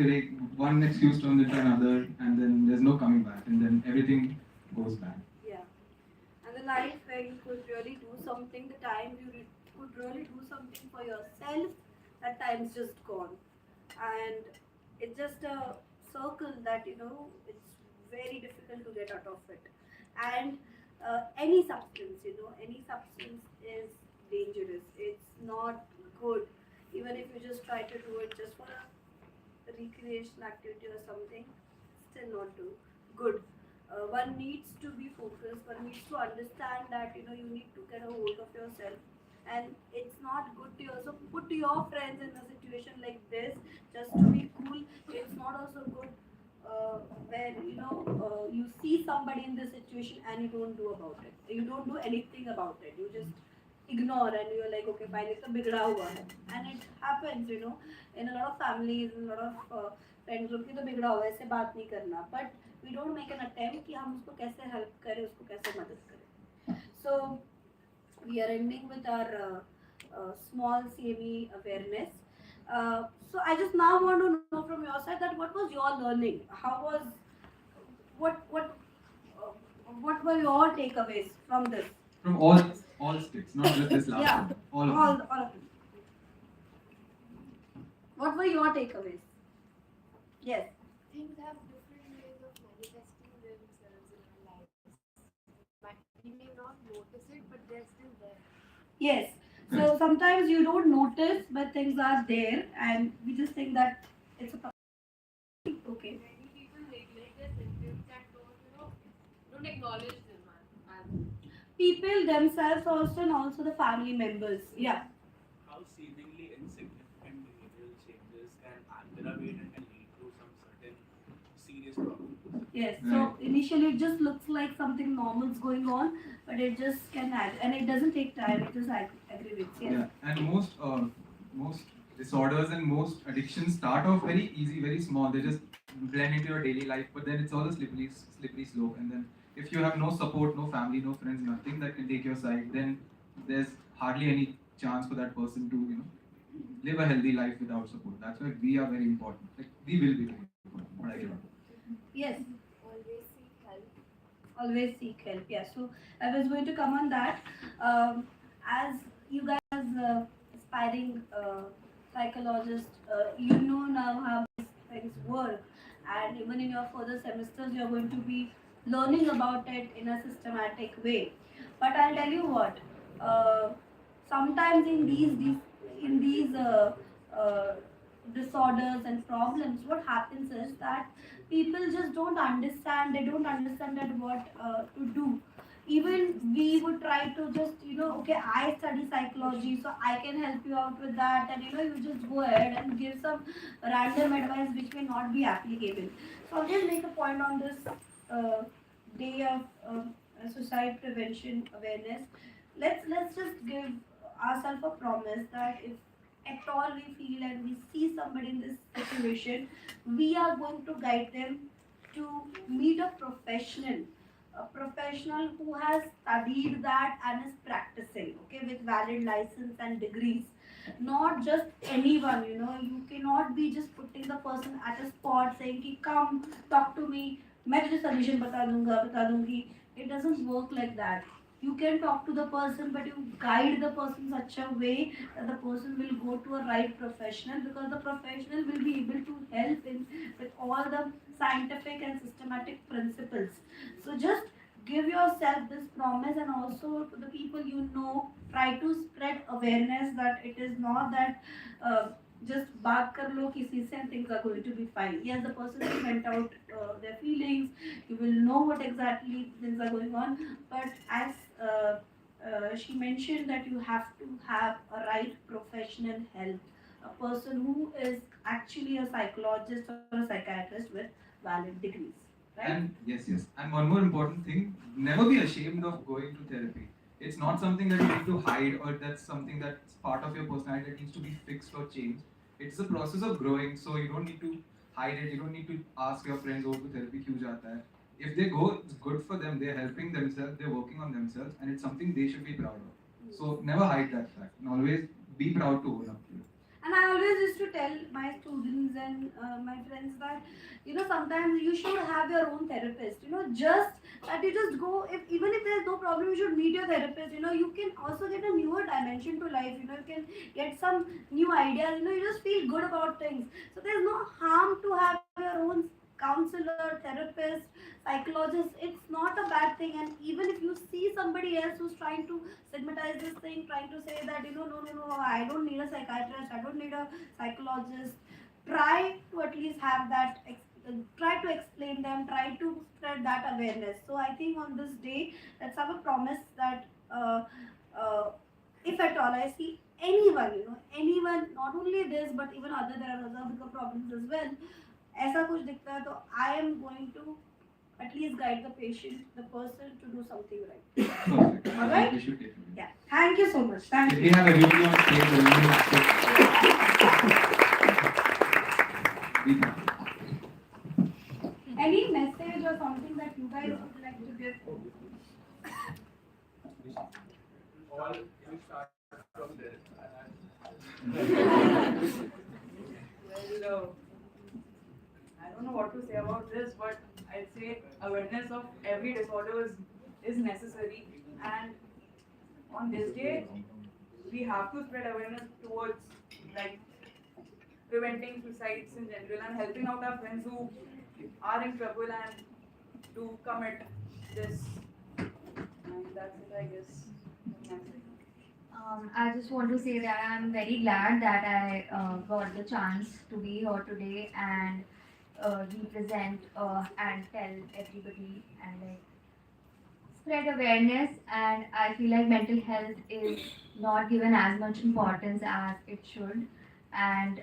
one excuse turns into another, and then there's no coming back, and then everything goes bad. Yeah. And the life where you could really do something, the time you could really do something for yourself, that time's just gone. And it's just a circle that, it's very difficult to get out of it. And any substance, any substance is dangerous. It's not good. Even if you just try to do it just for a recreational activity or something, still not good. One needs to be focused. One needs to understand that you need to get a hold of yourself, and it's not good to also put your friends in a situation like this just to be cool. It's not also good where you see somebody in this situation and you don't do about it. You don't do anything about it. You just ignore and you're like, okay, fine, it's a bigda hua hai. And it happens, in a lot of families, in a lot of friends group ki to bigda hua hai, aise baat nahi karna. But we don't make an attempt कि हम उसको कैसे help करें, उसको कैसे मदद करें. So we are ending with our small CME awareness. So I just now want to know from your side that what was your learning? What were your takeaways from this? From all sticks, not just this last Yeah, one. All of them. all of them. What were your takeaways? Yes. Things have different ways of manifesting themselves in our lives. But we may not notice it, but they're still there. Yes. So sometimes you don't notice, but things are there, and we just think that it's a okay. Many people neglect their symptoms and don't acknowledge them. People themselves also, and also the family members. Yeah. How seemingly insignificant behavioral changes can aggravate and can lead to some certain serious problems. Yes. So initially it just looks like something normal is going on, but it just can add, and it doesn't take time. It just aggravates. Yes. Yeah, and most disorders and most addictions start off very easy, very small. They just blend into your daily life, but then it's all a slippery slope. And then if you have no support, no family, no friends, nothing that can take your side, then there's hardly any chance for that person to live a healthy life without support. That's why we are very important. Like, we will be very important. What I get on. Yes. Always seek help. Always seek help. Yeah. So I was going to come on that. As you guys aspiring psychologists, you know now how these things work, and even in your further semesters, you're going to be learning about it in a systematic way. But I'll tell you what. Sometimes in these disorders and problems, what happens is that people just don't understand. They don't understand that what to do. Even we would try to just okay, I study psychology, so I can help you out with that, and you just go ahead and give some random advice which may not be applicable. So I'll just make a point on this day of suicide prevention awareness. Let's just give ourselves a promise that if at all we feel and we see somebody in this situation, we are going to guide them to meet a professional who has studied that and is practicing, okay, with valid license and degrees. Not just anyone, you cannot be just putting the person at a spot saying कि come talk to me, मैं तुझे solution बता दूंगी. It doesn't work like that. You can talk to the person, but you guide the person such a way that the person will go to a right professional, because the professional will be able to help in with all the scientific and systematic principles. So just give yourself this promise, and also to the people try to spread awareness that it is not that just baat kar lo kisi se and things are going to be fine. Yes, the person will vent out their feelings, you will know what exactly things are going on, but as she mentioned that you have to have a right professional help, a person who is actually a psychologist or a psychiatrist with valid degrees, right? And yes, and one more important thing: never be ashamed of going to therapy. It's not something that you need to hide, or that's something that's part of your personality that needs to be fixed or changed. It's a process of growing, so you don't need to hide it. You don't need to ask your friends, "Oh, to therapy kyun jata hai?" If they go, it's good for them. They're helping themselves. They're working on themselves, and it's something they should be proud of. So never hide that fact, and always be proud to own up to it. And I always used to tell my students and my friends that sometimes you should have your own therapist. Just that you just go, if even if there's no problem, you should meet your therapist. You can also get a newer dimension to life. You can get some new ideas. You just feel good about things. So there's no harm to have your own counselor, therapist, psychologist. It's not a bad thing. And even if you see somebody else who's trying to stigmatize this thing, trying to say that no, I don't need a psychiatrist, I don't need a psychologist, try to at least have that try to explain them, try to spread that awareness. So I think on this day, let's have a promise that if at all I see anyone, not only this but even there are other bigger problems as well, ऐसा कुछ दिखता है तो I am going to at least guide the patient, the person, to do something right. Perfect. All right? We should take it. Yeah. Thank you so much. Thank If you. we have everybody on stage, then we will Any message or something that you guys would like to give? All you start from there. Well, I don't know what to say about this, but I'd say awareness of every disorder is necessary, and on this day we have to spread awareness towards like preventing suicides in general and helping out our friends who are in trouble and to commit this. And that's it, I guess. I just want to say that I'm very glad that I got the chance to be here today and represent and tell everybody and like spread awareness. And I feel like mental health is not given as much importance as it should, and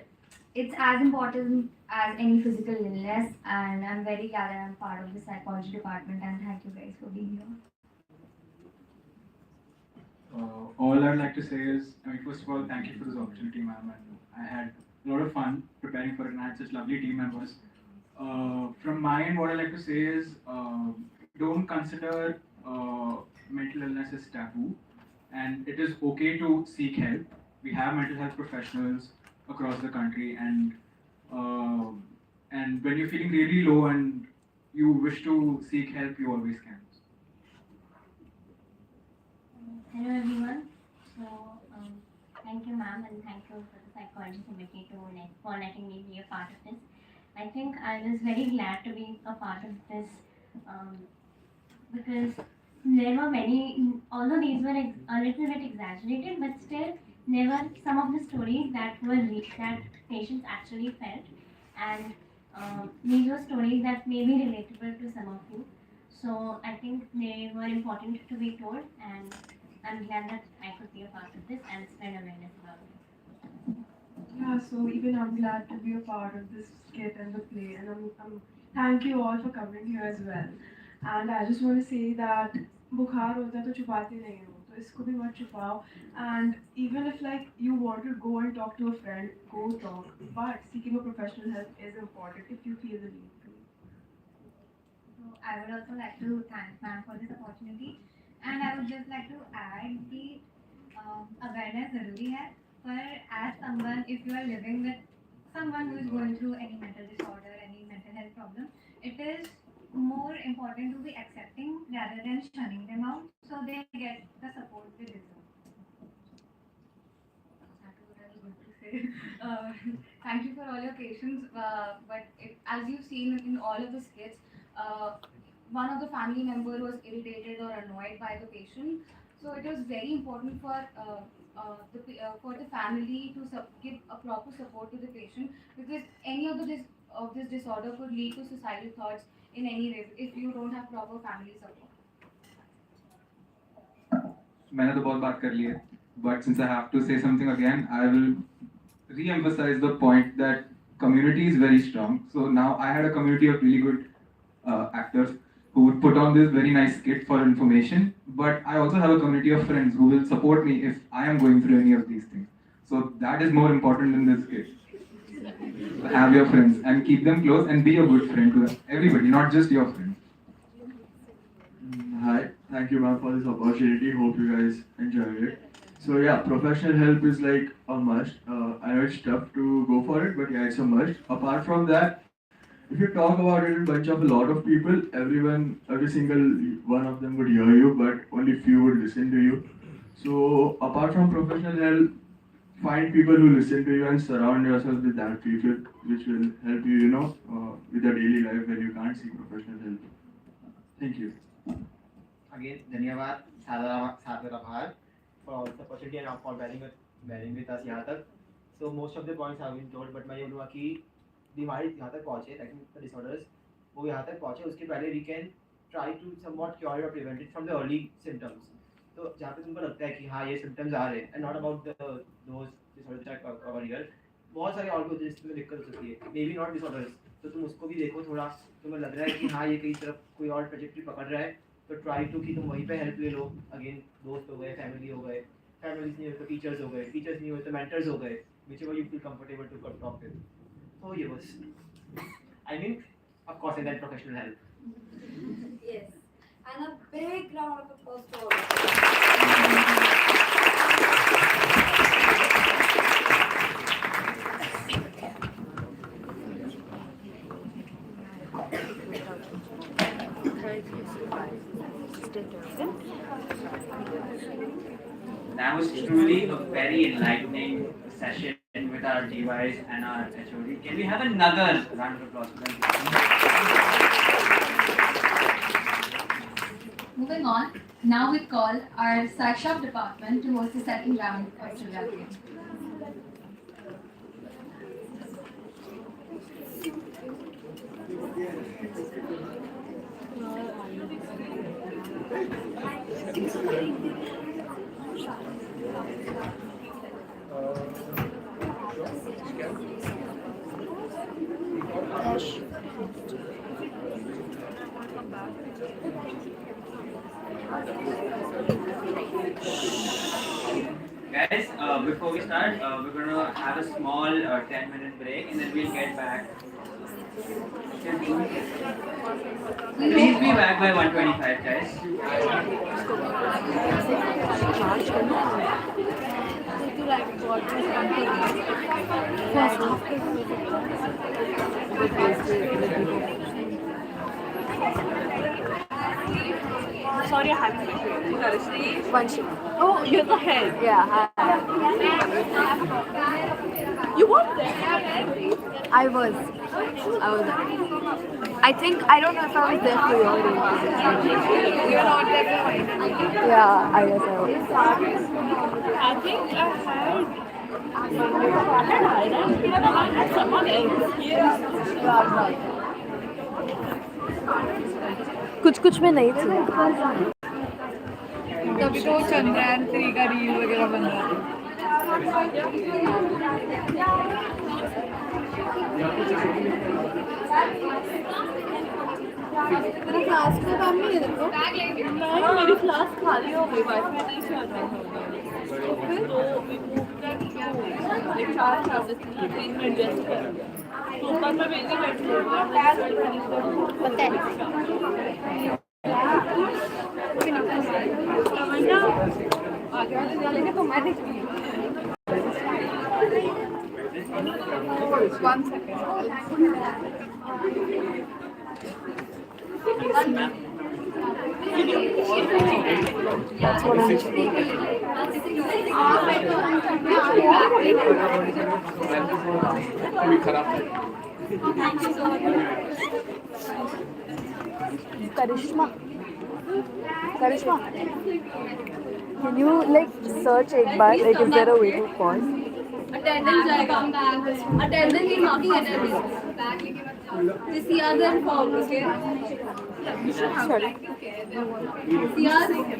it's as important as any physical illness. And I'm very glad that I'm part of the psychology department, and thank you guys for being here. All I'd like to say is, first of all, thank you for this opportunity, ma'am. And I had a lot of fun preparing for it, and I had such lovely team members. From my end, what I like to say is, don't consider mental illness as taboo, and it is okay to seek help. We have mental health professionals across the country, and when you're feeling really low and you wish to seek help, you always can. Hello everyone. So thank you ma'am, and thank you for the psychology committee for letting me be a part of this. I think I was very glad to be a part of this because there were many, although these were a little bit exaggerated, but still there were some of the stories that that patients actually felt, and these were stories that may be relatable to some of you. So I think they were important to be told, and I'm glad that I could be a part of this and spread awareness about it. Yeah, so even I'm glad to be a part of this skit and the play, and I'm thank you all for coming here as well. And I just want to say that बुखार होता है तो छुपाते नहीं हो, तो इसको भी मत छुपाओ. And even if like you want to go and talk to a friend, go talk. But seeking a professional help is important if you feel the need to. I would also like to thank ma'am for this opportunity. And I would just like to add the awareness ज़रूरी है. But as someone, if you are living with someone who is going through any mental disorder, any mental health problem, it is more important to be accepting rather than shunning them out, so they get the support they deserve. That's what I was going to say. Thank you for all your patience. But as you've seen in all of the skits, one of the family member was irritated or annoyed by the patient. So it was very important for the family to give a proper support to the patient, because any of this disorder could lead to suicidal thoughts in any way if you don't have proper family support. मैंने तो बहुत बात कर ली है, but since I have to say something again, I will re-emphasize the point that community is very strong. So now I had a community of really good actors who would put on this very nice skit for information, but I also have a community of friends who will support me if I am going through any of these things. So that is more important than this skit. So have your friends and keep them close and be a good friend to everybody, not just your friends. Hi, thank you ma'am for this opportunity. Hope you guys enjoyed it. So yeah, professional help is like a must. I know it's tough to go for it, but yeah, it's a must. Apart from that, if you talk about it in a lot of people, every single one of them would hear you, but only few would listen to you. So apart from professional help, find people who listen to you and surround yourself with that people, which will help you, with your daily life when you can't see professional help. Thank you. Again, धन्यवाद सादर आभार for all the opportunity and for bearing with us यहाँ तक. So most of the points have been told, but मैं ये बोलूँगा कि बीमारी यहाँ तक पहुँचे, like the disorders, वो यहाँ तक पहुँचे उसके पहले we can try to somewhat cure it or prevent it from the early symptoms. तो जहाँ पे तुमको लगता है कि हाँ ये symptoms आ रहे हैं, and not about those disorders that are covered here. बहुत सारे और भी होते हैं जिसमें दिक्कत हो सकती है, maybe not disorders. तो तुम उसको भी देखो थोड़ा, तुम्हें लग रहा है कि हाँ ये कहीं तरफ कोई और ट्रेजेक्टरी पकड़ रहा है, तो ट्राई टू कि तुम वहीं पे हेल्प ले लो. अगेन दोस्त हो गए, फैमिली हो गए, फैमिलीज नहीं हो तो टीचर्स हो गए, टीचर्स नहीं हो तो मेंटर्स हो गए, whichever you feel comfortable to talk with. So ये बस. I mean, of course, and then professional help. Yes. And a big round of applause for all of you. That was truly a very enlightening session with our DYs and our HOD. Can we have another round of applause for them? Moving on, now we call our Psych Shop department to host the second round of trivia game. Guys, before we start, we're going to have a small 10-minute break and then we'll get back. Please be back by 1:25, guys. Sorry, I haven't met you. Vanshi. Oh, you're the head. Yeah. You weren't there. I was. I think, I don't know if I was there for your day. You're not there for mine. Yeah, I guess I was. I think I had someone else. कुछ में नहीं थी. तभी तो चंद्रयान 3 का reel वगैरह बन रहा है. तेरा क्लास का काम नहीं है देखो. नहीं, मेरी क्लास खाली हो गई, वाईफाई नहीं चल रहा था. एक 4 क्लासेस थी, 3 में एडजस्ट कर. तो ऊपर में भेजे बैठे. 1 second. That's what I'm Karishma, can you like search एक बार, like is there a way to pause? Attendance जाएगा. Attendance is knocking attendance. This year then form, okay? Sorry. CR, you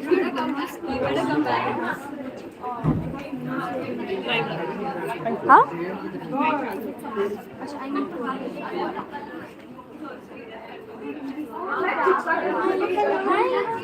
better come back. You better come back. Huh? I need to.